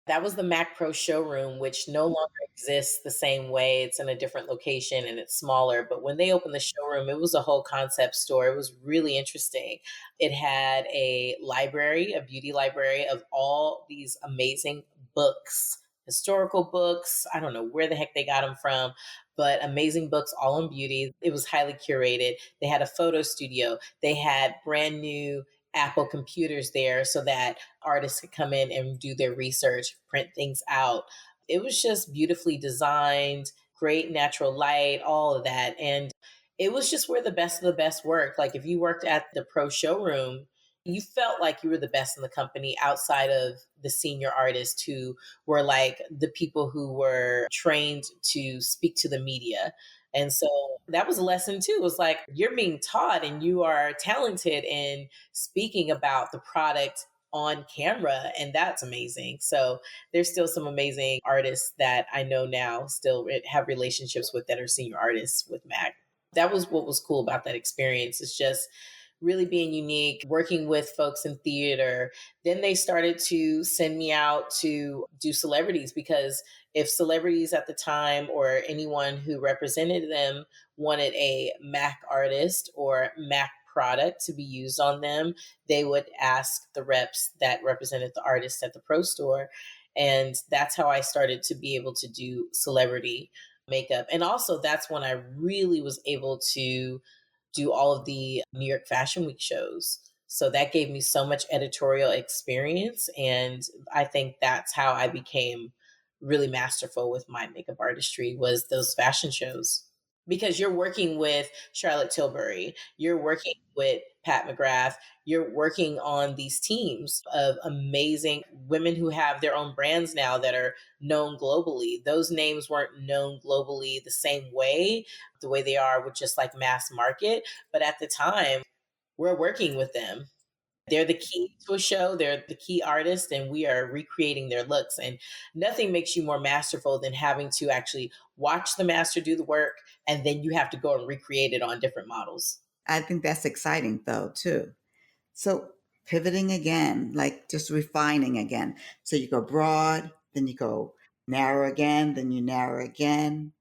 Speaker 1: That was the Mac Pro showroom, which no longer exists the same way. It's in a different location and it's smaller. But when they opened the showroom, it was a whole concept store. It was really interesting. It had a library, a beauty library of all these amazing books, historical books. I don't know where the heck they got them from, but amazing books all in beauty. It was highly curated. They had a photo studio. They had brand new Apple computers there so that artists could come in and do their research, print things out. It was just beautifully designed, great natural light, all of that. And it was just where the best of the best worked. Like if you worked at the pro showroom, you felt like you were the best in the company outside of the senior artists who were like the people who were trained to speak to the media. And so that was a lesson too. It was like you're being taught and you are talented in speaking about the product on camera, and that's amazing. So there's still some amazing artists that I know now still have relationships with that are senior artists with Mac. That was what was cool about that experience. It's just really being unique, working with folks in theater. Then they started to send me out to do celebrities because if celebrities at the time or anyone who represented them wanted a Mac artist or Mac product to be used on them, they would ask the reps that represented the artist at the pro store. And that's how I started to be able to do celebrity makeup. And also, that's when I really was able to do all of the New York Fashion Week shows. So that gave me so much editorial experience. And I think that's how I became really masterful with my makeup artistry was those fashion shows. Because you're working with Charlotte Tilbury, you're working with Pat McGrath, you're working on these teams of amazing women who have their own brands now that are known globally. Those names weren't known globally the same way, the way they are with just like mass market. But at the time, we're working with them. They're the key to a show. They're the key artist, and we are recreating their looks. And nothing makes you more masterful than having to actually watch the master do the work, and then you have to go and recreate it on different models.
Speaker 2: I think that's exciting though, too. So pivoting again, like just refining again. So you go broad, then you go narrow again, then you narrow again,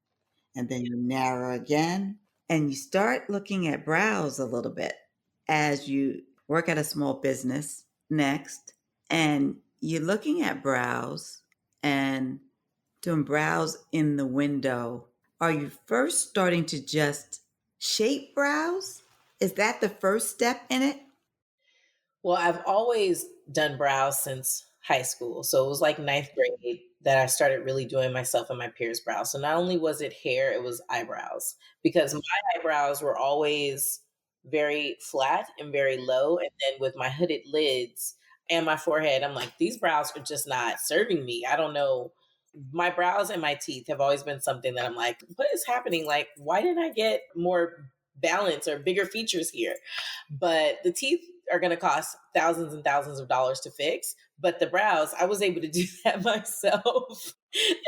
Speaker 2: and then you narrow again. And you start looking at brows a little bit as you work at a small business next. And you're looking at brows and doing brows in the window. Are you first starting to just shape brows? Is that the first step in it?
Speaker 1: Well, I've always done brows since high school. So it was like ninth grade. that I started really doing myself and my peers' brows. So not only was it hair, it was eyebrows because my eyebrows were always very flat and very low. And then with my hooded lids and my forehead, I'm like, these brows are just not serving me. I don't know. My brows and my teeth have always been something that I'm like, what is happening? Like, why didn't I get more balance or bigger features here? But the teeth are going to cost thousands and thousands of dollars to fix. But the brows, I was able to do that myself.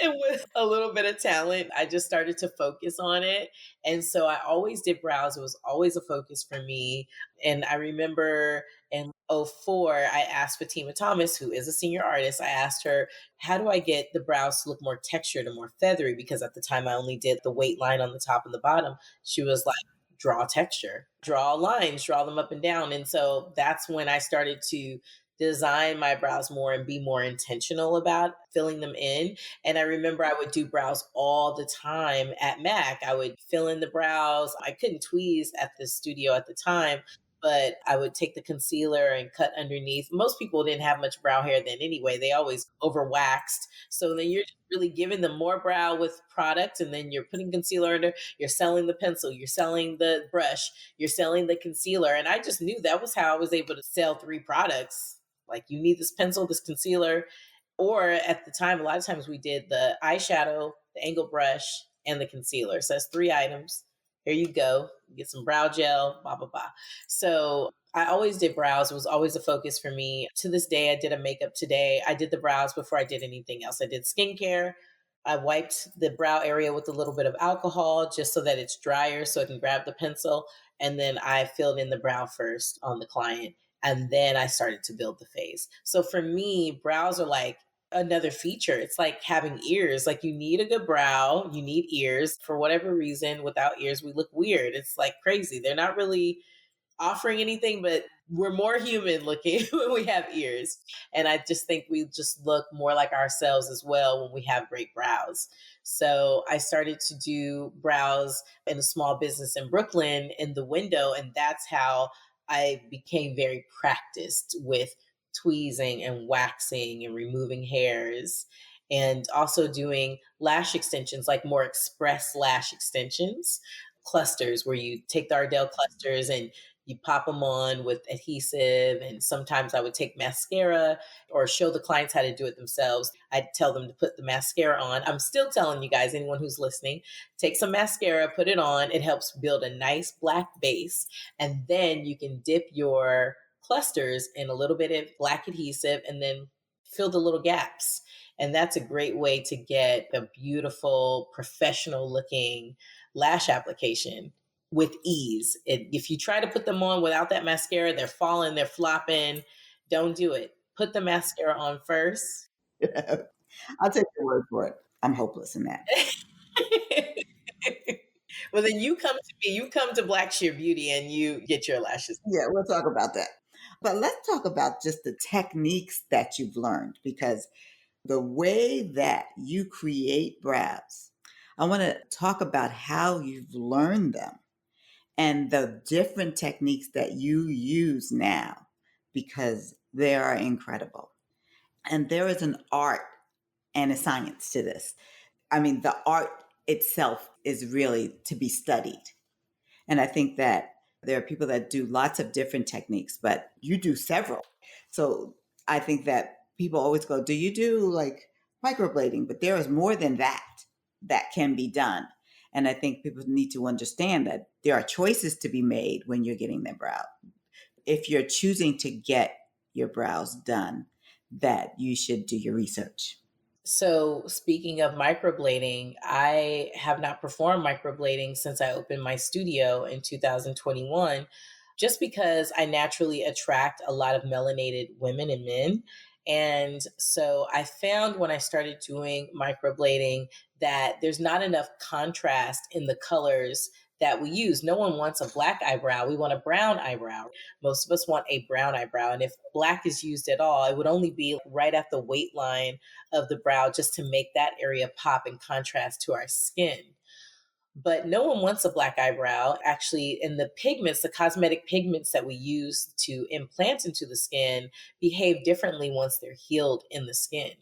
Speaker 1: And with a little bit of talent, I just started to focus on it. And so I always did brows. It was always a focus for me. And I remember in '04, I asked Fatima Thomas, who is a senior artist, I asked her, how do I get the brows to look more textured and more feathery? Because at the time I only did the weight line on the top and the bottom. She was like, draw texture, draw lines, draw them up and down. And so that's when I started to design my brows more and be more intentional about filling them in. And I remember I would do brows all the time at Mac. I would fill in the brows. I couldn't tweeze at the studio at the time, but I would take the concealer and cut underneath. Most people didn't have much brow hair then anyway. They always over waxed. So then you're just really giving them more brow with product, and then you're putting concealer under, you're selling the pencil, you're selling the brush, you're selling the concealer. And I just knew that was how I was able to sell 3 products. Like, you need this pencil, this concealer, or at the time, a lot of times we did the eyeshadow, the angle brush, and the concealer. So that's 3 items. Here you go. Get some brow gel, blah, blah, blah. So I always did brows. It was always a focus for me. To this day, I did a makeup today. I did the brows before I did anything else. I did skincare. I wiped the brow area with a little bit of alcohol just so that it's drier so I can grab the pencil. And then I filled in the brow first on the client. And then I started to build the face. So for me, brows are like another feature. It's like having ears. Like, you need a good brow, you need ears. For whatever reason, without ears, we look weird. It's like crazy. They're not really offering anything, but we're more human looking when we have ears. And I just think we just look more like ourselves as well when we have great brows. So I started to do brows in a small business in Brooklyn in the window. And that's how I became very practiced with tweezing and waxing and removing hairs, and also doing lash extensions, like more express lash extensions, clusters where you take the Ardell clusters and you pop them on with adhesive. And sometimes I would take mascara or show the clients how to do it themselves. I'd tell them to put the mascara on. I'm still telling you guys, anyone who's listening, take some mascara, put it on. It helps build a nice black base. And then you can dip your clusters in a little bit of black adhesive and then fill the little gaps. And that's a great way to get a beautiful, professional looking lash application with ease. If you try to put them on without that mascara, they're falling, they're flopping. Don't do it. Put the mascara on first.
Speaker 2: I'll take your word for it. I'm hopeless in that.
Speaker 1: Well, then you come to me, you come to Blackshere Beauty and you get your lashes.
Speaker 2: Yeah, we'll talk about that. But let's talk about just the techniques that you've learned, because the way that you create brows, I want to talk about how you've learned them and the different techniques that you use now, because they are incredible. And there is an art and a science to this. I mean, the art itself is really to be studied. And I think that there are people that do lots of different techniques, but you do several. So I think that people always go, do you do like microblading? But there is more than that that can be done. And I think people need to understand that there are choices to be made when you're getting their brow. If you're choosing to get your brows done, that you should do your research.
Speaker 1: So, speaking of microblading, I have not performed microblading since I opened my studio in 2021, just because I naturally attract a lot of melanated women and men. And so I found when I started doing microblading that there's not enough contrast in the colors that we use. No one wants a black eyebrow. We want a brown eyebrow. Most of us want a brown eyebrow. And if black is used at all, it would only be right at the weight line of the brow just to make that area pop in contrast to our skin. But no one wants a black eyebrow. Actually, in the pigments, the cosmetic pigments that we use to implant into the skin behave differently once they're healed in the skin.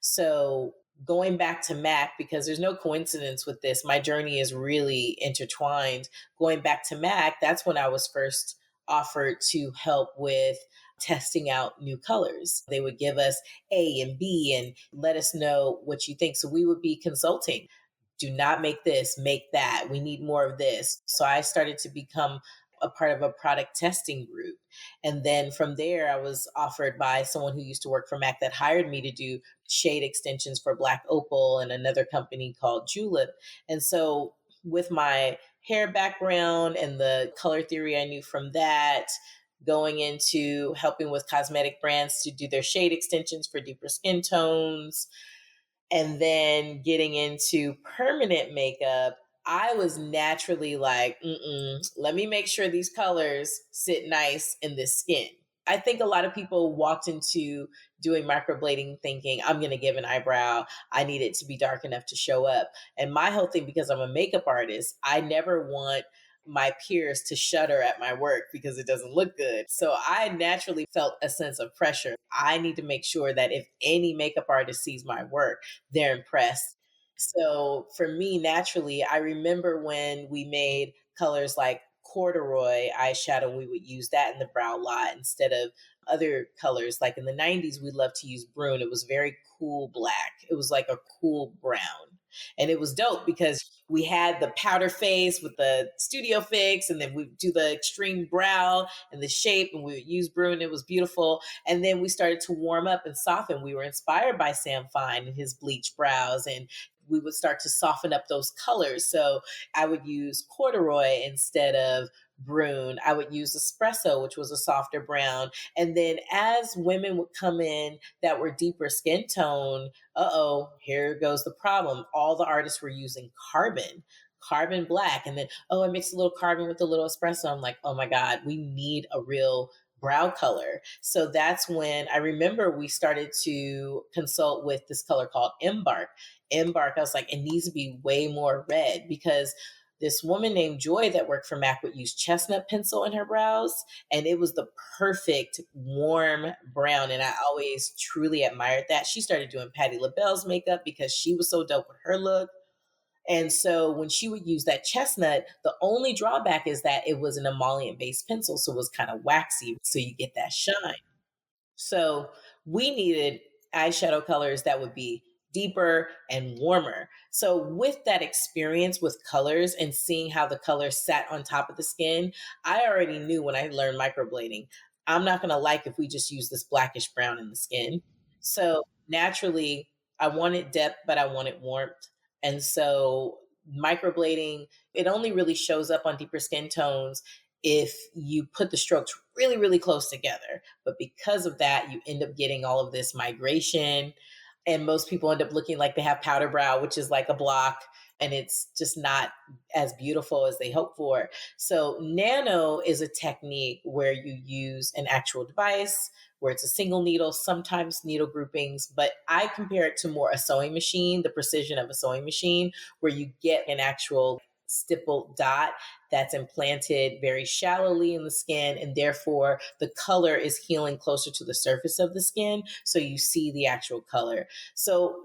Speaker 1: So going back to Mac, because there's no coincidence with this, my journey is really intertwined. Going back to Mac, that's when I was first offered to help with testing out new colors. They would give us A and B and let us know what you think. So we would be consulting. Do not make this, make that. We need more of this. So I started to become a part of a product testing group. And then from there, I was offered by someone who used to work for Mac that hired me to do shade extensions for Black Opal and another company called Julep. And so, with my hair background and the color theory I knew from that, going into helping with cosmetic brands to do their shade extensions for deeper skin tones, and then getting into permanent makeup, I was naturally like, let me make sure these colors sit nice in this skin. I think a lot of people walked into doing microblading thinking, I'm going to give an eyebrow. I need it to be dark enough to show up. And my whole thing, because I'm a makeup artist, I never want my peers to shudder at my work because it doesn't look good. So I naturally felt a sense of pressure. I need to make sure that if any makeup artist sees my work, they're impressed. So for me, naturally, I remember when we made colors like corduroy eyeshadow, we would use that in the brow a lot instead of other colors. Like in the 90s, we loved to use brune. It was very cool black. It was like a cool brown. And it was dope because we had the powder face with the studio fix, and then we do the extreme brow and the shape, and we would use brune. It was beautiful. And then we started to warm up and soften. We were inspired by Sam Fine and his bleach brows, and we would start to soften up those colors. So I would use corduroy instead of brune. I would use espresso, which was a softer brown. And then as women would come in that were deeper skin tone, here goes the problem. All the artists were using carbon black. And then, I mixed a little carbon with a little espresso. I'm like, oh my God, we need a real brow color. So that's when I remember we started to consult with this color called Embark. Embark, I was like, it needs to be way more red, because this woman named Joy that worked for Mac would use chestnut pencil in her brows, and it was the perfect warm brown. And I always truly admired that. She started doing Patti LaBelle's makeup because she was so dope with her look. And so when she would use that chestnut, the only drawback is that it was an emollient based pencil. So it was kind of waxy. So you get that shine. So we needed eyeshadow colors that would be deeper and warmer. So with that experience with colors and seeing how the colors sat on top of the skin, I already knew when I learned microblading, I'm not going to like if we just use this blackish brown in the skin. So naturally, I wanted depth, but I wanted warmth. And so microblading, it only really shows up on deeper skin tones if you put the strokes really, really close together. But because of that, you end up getting all of this migration. And most people end up looking like they have powder brow, which is like a block. And it's just not as beautiful as they hope for. So nano is a technique where you use an actual device, where it's a single needle, sometimes needle groupings, but I compare it to more a sewing machine, the precision of a sewing machine, where you get an actual stippled dot that's implanted very shallowly in the skin, and therefore the color is healing closer to the surface of the skin, so you see the actual color. So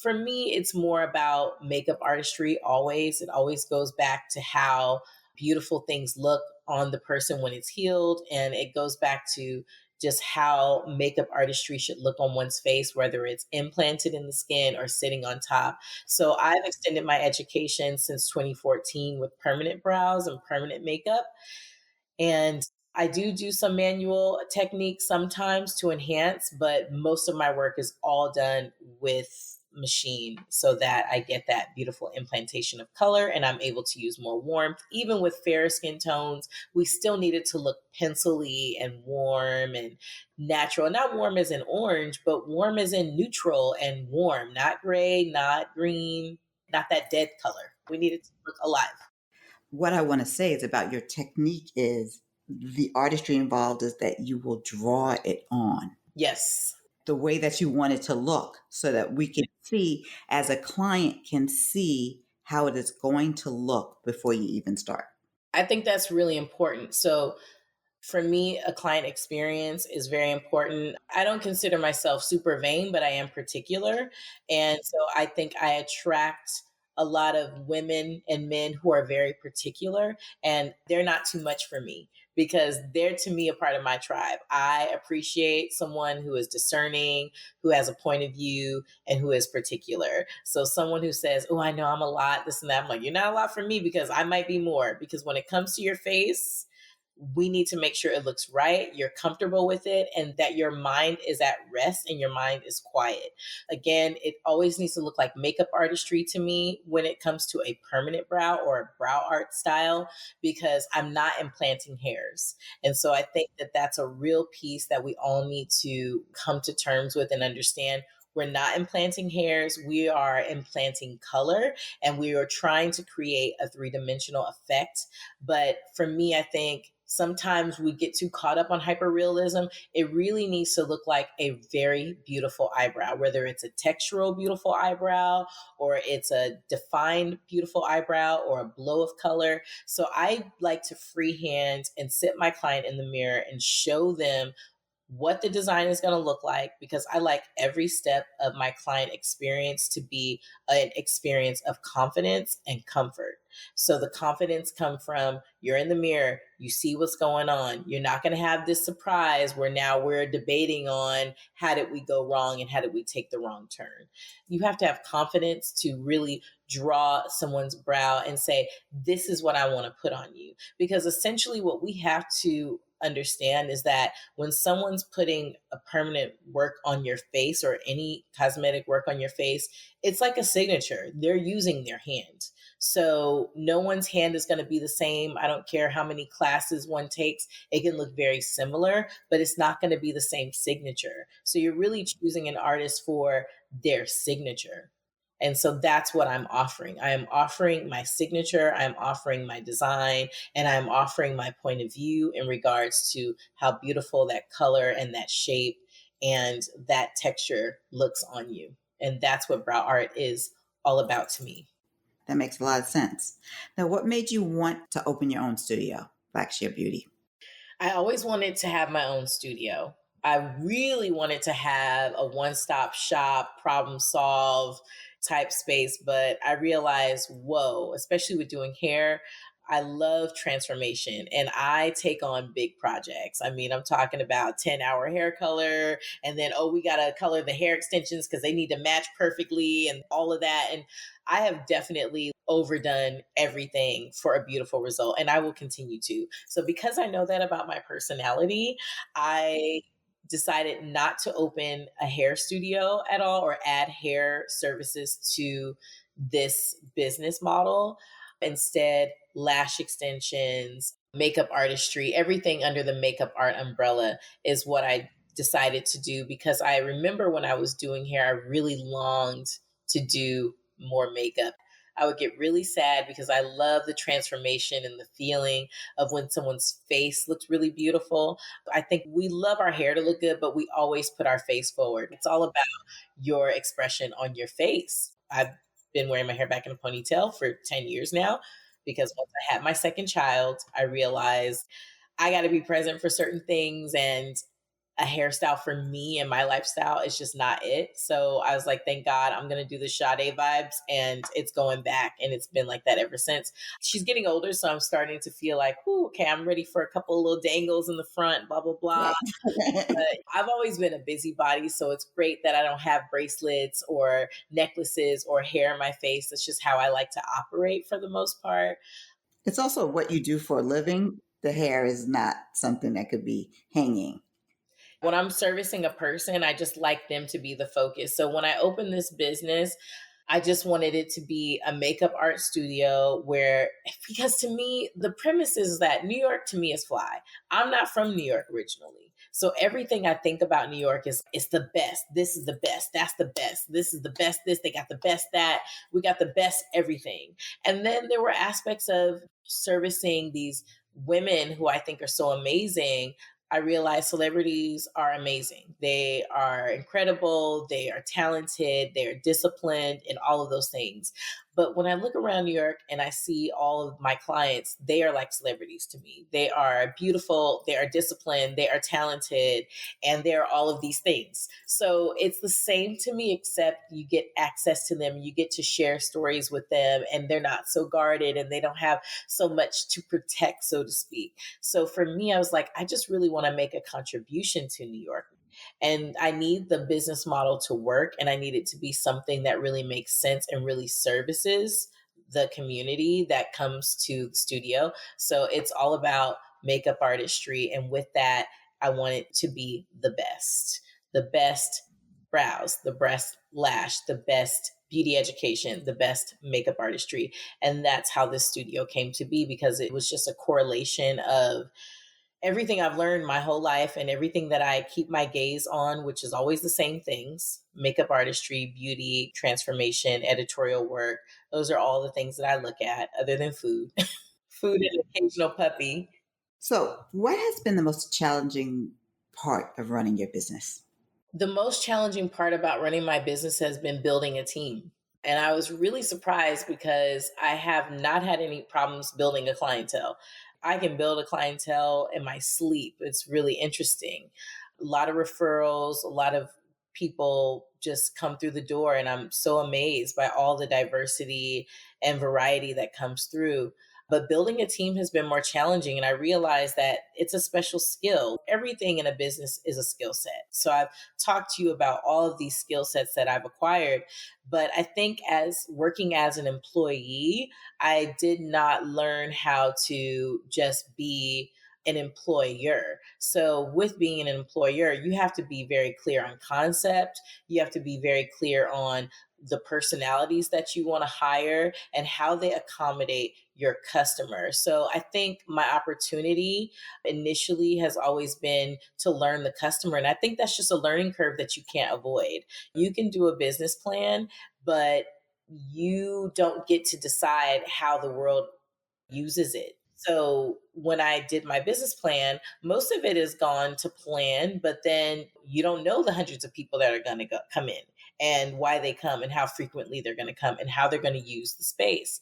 Speaker 1: for me, it's more about makeup artistry always. It always goes back to how beautiful things look on the person when it's healed, and it goes back to just how makeup artistry should look on one's face, whether it's implanted in the skin or sitting on top. So I've extended my education since 2014 with permanent brows and permanent makeup. And I do some manual techniques sometimes to enhance, but most of my work is all done with machine so that I get that beautiful implantation of color and I'm able to use more warmth. Even with fair skin tones, we still need it to look pencil-y and warm and natural. Not warm as in orange, but warm as in neutral and warm, not gray, not green, not that dead color. We need it to look alive.
Speaker 2: What I want to say is about your technique is the artistry involved is that you will draw it on
Speaker 1: Yes.
Speaker 2: the way that you want it to look so that we can see, as a client can see how it is going to look before you even start.
Speaker 1: I think that's really important. So For me, a client experience is very important. I don't consider myself super vain, but I am particular. And so I think I attract a lot of women and men who are very particular, and they're not too much for me because they're to me a part of my tribe. I appreciate someone who is discerning, who has a point of view, and who is particular. So someone who says, "Oh, I know I'm a lot, this and that," I'm like, "You're not a lot for me because I might be more." Because when it comes to your face, we need to make sure it looks right, you're comfortable with it, and that your mind is at rest and your mind is quiet. Again, it always needs to look like makeup artistry to me when it comes to a permanent brow or a brow art style, because I'm not implanting hairs. And so I think that that's a real piece that we all need to come to terms with and understand. We're not implanting hairs, we are implanting color, and we are trying to create a three-dimensional effect. But for me, I think sometimes we get too caught up on hyperrealism. It really needs to look like a very beautiful eyebrow, whether it's a textural beautiful eyebrow or it's a defined beautiful eyebrow or a blow of color. So I like to freehand and sit my client in the mirror and show them what the design is going to look like, because I like every step of my client experience to be an experience of confidence and comfort. So the confidence come from you're in the mirror, you see what's going on. You're not going to have this surprise where now we're debating on how did we go wrong and how did we take the wrong turn. You have to have confidence to really draw someone's brow and say, this is what I want to put on you. Because essentially what we have to understand is that when someone's putting a permanent work on your face or any cosmetic work on your face, it's like a signature. They're using their hand. So no one's hand is going to be the same. I don't care how many classes one takes. It can look very similar, but it's not going to be the same signature. So you're really choosing an artist for their signature. And so that's what I'm offering. I am offering my signature, I'm offering my design, and I'm offering my point of view in regards to how beautiful that color and that shape and that texture looks on you. And that's what brow art is all about to me.
Speaker 2: That makes a lot of sense. Now, what made you want to open your own studio, Blackshere Beauty?
Speaker 1: I always wanted to have my own studio. I really wanted to have a one stop shop, problem solve type space, but I realized, whoa, especially with doing hair, I love transformation and I take on big projects. I mean, I'm talking about 10-hour hair color, and then, oh, we got to color the hair extensions because they need to match perfectly and all of that. And I have definitely overdone everything for a beautiful result, and I will continue to. So, because I know that about my personality, I decided not to open a hair studio at all or add hair services to this business model. Instead, lash extensions, makeup artistry, everything under the makeup art umbrella is what I decided to do, because I remember when I was doing hair, I really longed to do more makeup. I would get really sad because I love the transformation and the feeling of when someone's face looks really beautiful. I think we love our hair to look good, but we always put our face forward. It's all about your expression on your face. I've been wearing my hair back in a ponytail for 10 years now, because once I had my second child, I realized I got to be present for certain things, and a hairstyle for me and my lifestyle is just not it. So I was like, thank God I'm going to do the Sade vibes, and it's going back. And it's been like that ever since. She's getting older, so I'm starting to feel like, ooh, okay, I'm ready for a couple of little dangles in the front, blah, blah, blah. But I've always been a busybody, so it's great that I don't have bracelets or necklaces or hair in my face. That's just how I like to operate for the most part.
Speaker 2: It's also what you do for a living. The hair is not something that could be hanging.
Speaker 1: When I'm servicing a person, I just like them to be the focus. So when I opened this business, I just wanted it to be a makeup art studio where, because to me, the premise is that New York to me is fly. I'm not from New York originally. So everything I think about New York is it's the best. This is the best. That's the best. This is the best. This, they got the best that. We got the best everything. And then there were aspects of servicing these women who I think are so amazing. I realize celebrities are amazing. They are incredible. They are talented. They are disciplined and all of those things. But when I look around New York and I see all of my clients, they are like celebrities to me. They are beautiful, they are disciplined, they are talented, and they're all of these things. So it's the same to me, except you get access to them, you get to share stories with them, and they're not so guarded and they don't have so much to protect, so to speak. So for me, I was like, I just really want to make a contribution to New York. And I need the business model to work, and I need it to be something that really makes sense and really services the community that comes to the studio. So it's all about makeup artistry. And with that, I want it to be the best brows, the best lash, the best beauty education, the best makeup artistry. And that's how this studio came to be, because it was just a correlation of everything I've learned my whole life and everything that I keep my gaze on, which is always the same things: makeup artistry, beauty, transformation, editorial work. Those are all the things that I look at, other than food. Food and occasional puppy.
Speaker 2: So, what has been the most challenging part of running your business?
Speaker 1: The most challenging part about running my business has been building a team. And I was really surprised because I have not had any problems building a clientele. I can build a clientele in my sleep. It's really interesting. A lot of referrals, a lot of people just come through the door, and I'm so amazed by all the diversity and variety that comes through. But building a team has been more challenging. And I realized that it's a special skill. Everything in a business is a skill set. So I've talked to you about all of these skill sets that I've acquired. But I think as working as an employee, I did not learn how to just be an employer. So with being an employer, you have to be very clear on concept. You have to be very clear on the personalities that you want to hire and how they accommodate your customer. So I think my opportunity initially has always been to learn the customer. And I think that's just a learning curve that you can't avoid. You can do a business plan, but you don't get to decide how the world uses it. So when I did my business plan, most of it is gone to plan, but then you don't know the hundreds of people that are going to come in and why they come and how frequently they're going to come and how they're going to use the space.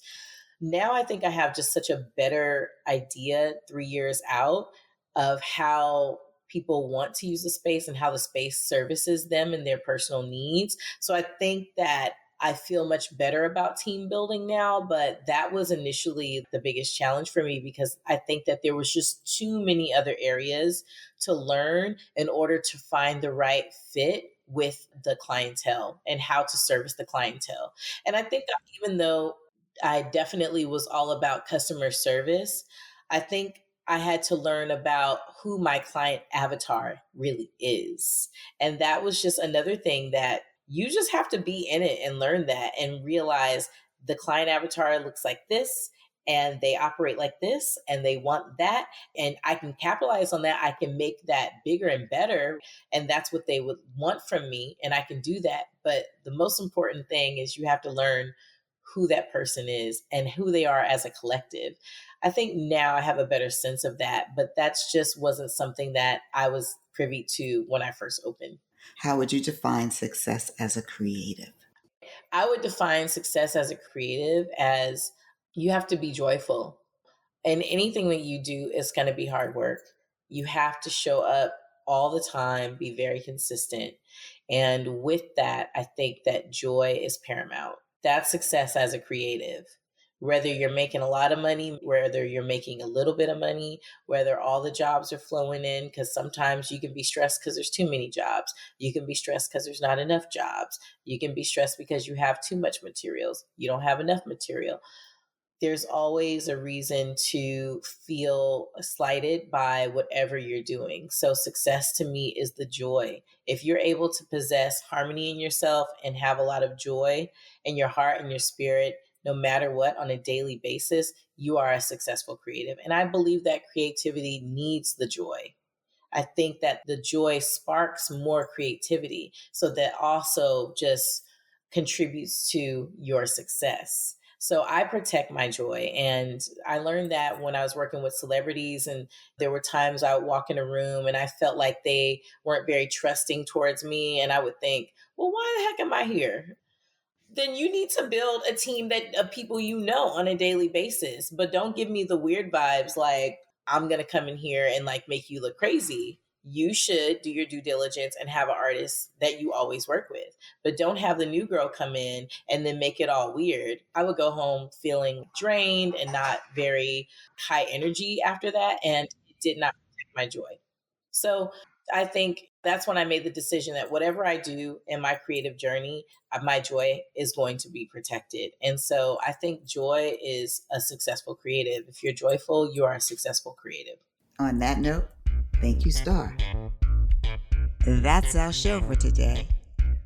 Speaker 1: Now I think I have just such a better idea 3 years out of how people want to use the space and how the space services them and their personal needs. So I think that I feel much better about team building now, but that was initially the biggest challenge for me, because I think that there was just too many other areas to learn in order to find the right fit with the clientele and how to service the clientele. And I think that even though I definitely was all about customer service, I think I had to learn about who my client avatar really is. And that was just another thing that you just have to be in it and learn that and realize the client avatar looks like this and they operate like this and they want that, and I can capitalize on that. I can make that bigger and better, and that's what they would want from me, and I can do that. But the most important thing is you have to learn who that person is and who they are as a collective. I think now I have a better sense of that, but that's just wasn't something that I was privy to when I first opened.
Speaker 2: How would you define success as a creative?
Speaker 1: I would define success as a creative as you have to be joyful. And anything that you do is going to be hard work. You have to show up all the time, be very consistent. And with that, I think that joy is paramount. That's success as a creative. Whether you're making a lot of money, whether you're making a little bit of money, whether all the jobs are flowing in, because sometimes you can be stressed because there's too many jobs. You can be stressed because there's not enough jobs. You can be stressed because you have too much materials. You don't have enough material. There's always a reason to feel slighted by whatever you're doing. So success to me is the joy. If you're able to possess harmony in yourself and have a lot of joy in your heart and your spirit, no matter what, on a daily basis, you are a successful creative. And I believe that creativity needs the joy. I think that the joy sparks more creativity. So that also just contributes to your success. So I protect my joy. And I learned that when I was working with celebrities, and there were times I would walk in a room and I felt like they weren't very trusting towards me. And I would think, well, why the heck am I here? then you need to build a team that of people you know on a daily basis. But don't give me the weird vibes like I'm gonna come in here and like make you look crazy. You should do your due diligence and have an artist that you always work with. But don't have the new girl come in and then make it all weird. I would go home feeling drained and not very high energy after that. And it did not protect my joy. So I think that's when I made the decision that whatever I do in my creative journey, my joy is going to be protected. And so I think joy is a successful creative. If you're joyful, you are a successful creative.
Speaker 2: On that note, thank you, Starr. That's our show for today.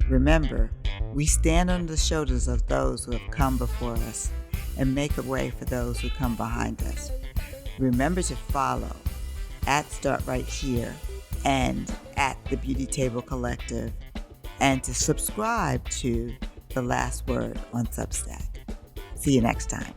Speaker 2: Remember, we stand on the shoulders of those who have come before us and make a way for those who come behind us. Remember to follow at Start Right Here and at the Beauty Table Collective, and to subscribe to The Last Word on Substack. See you next time.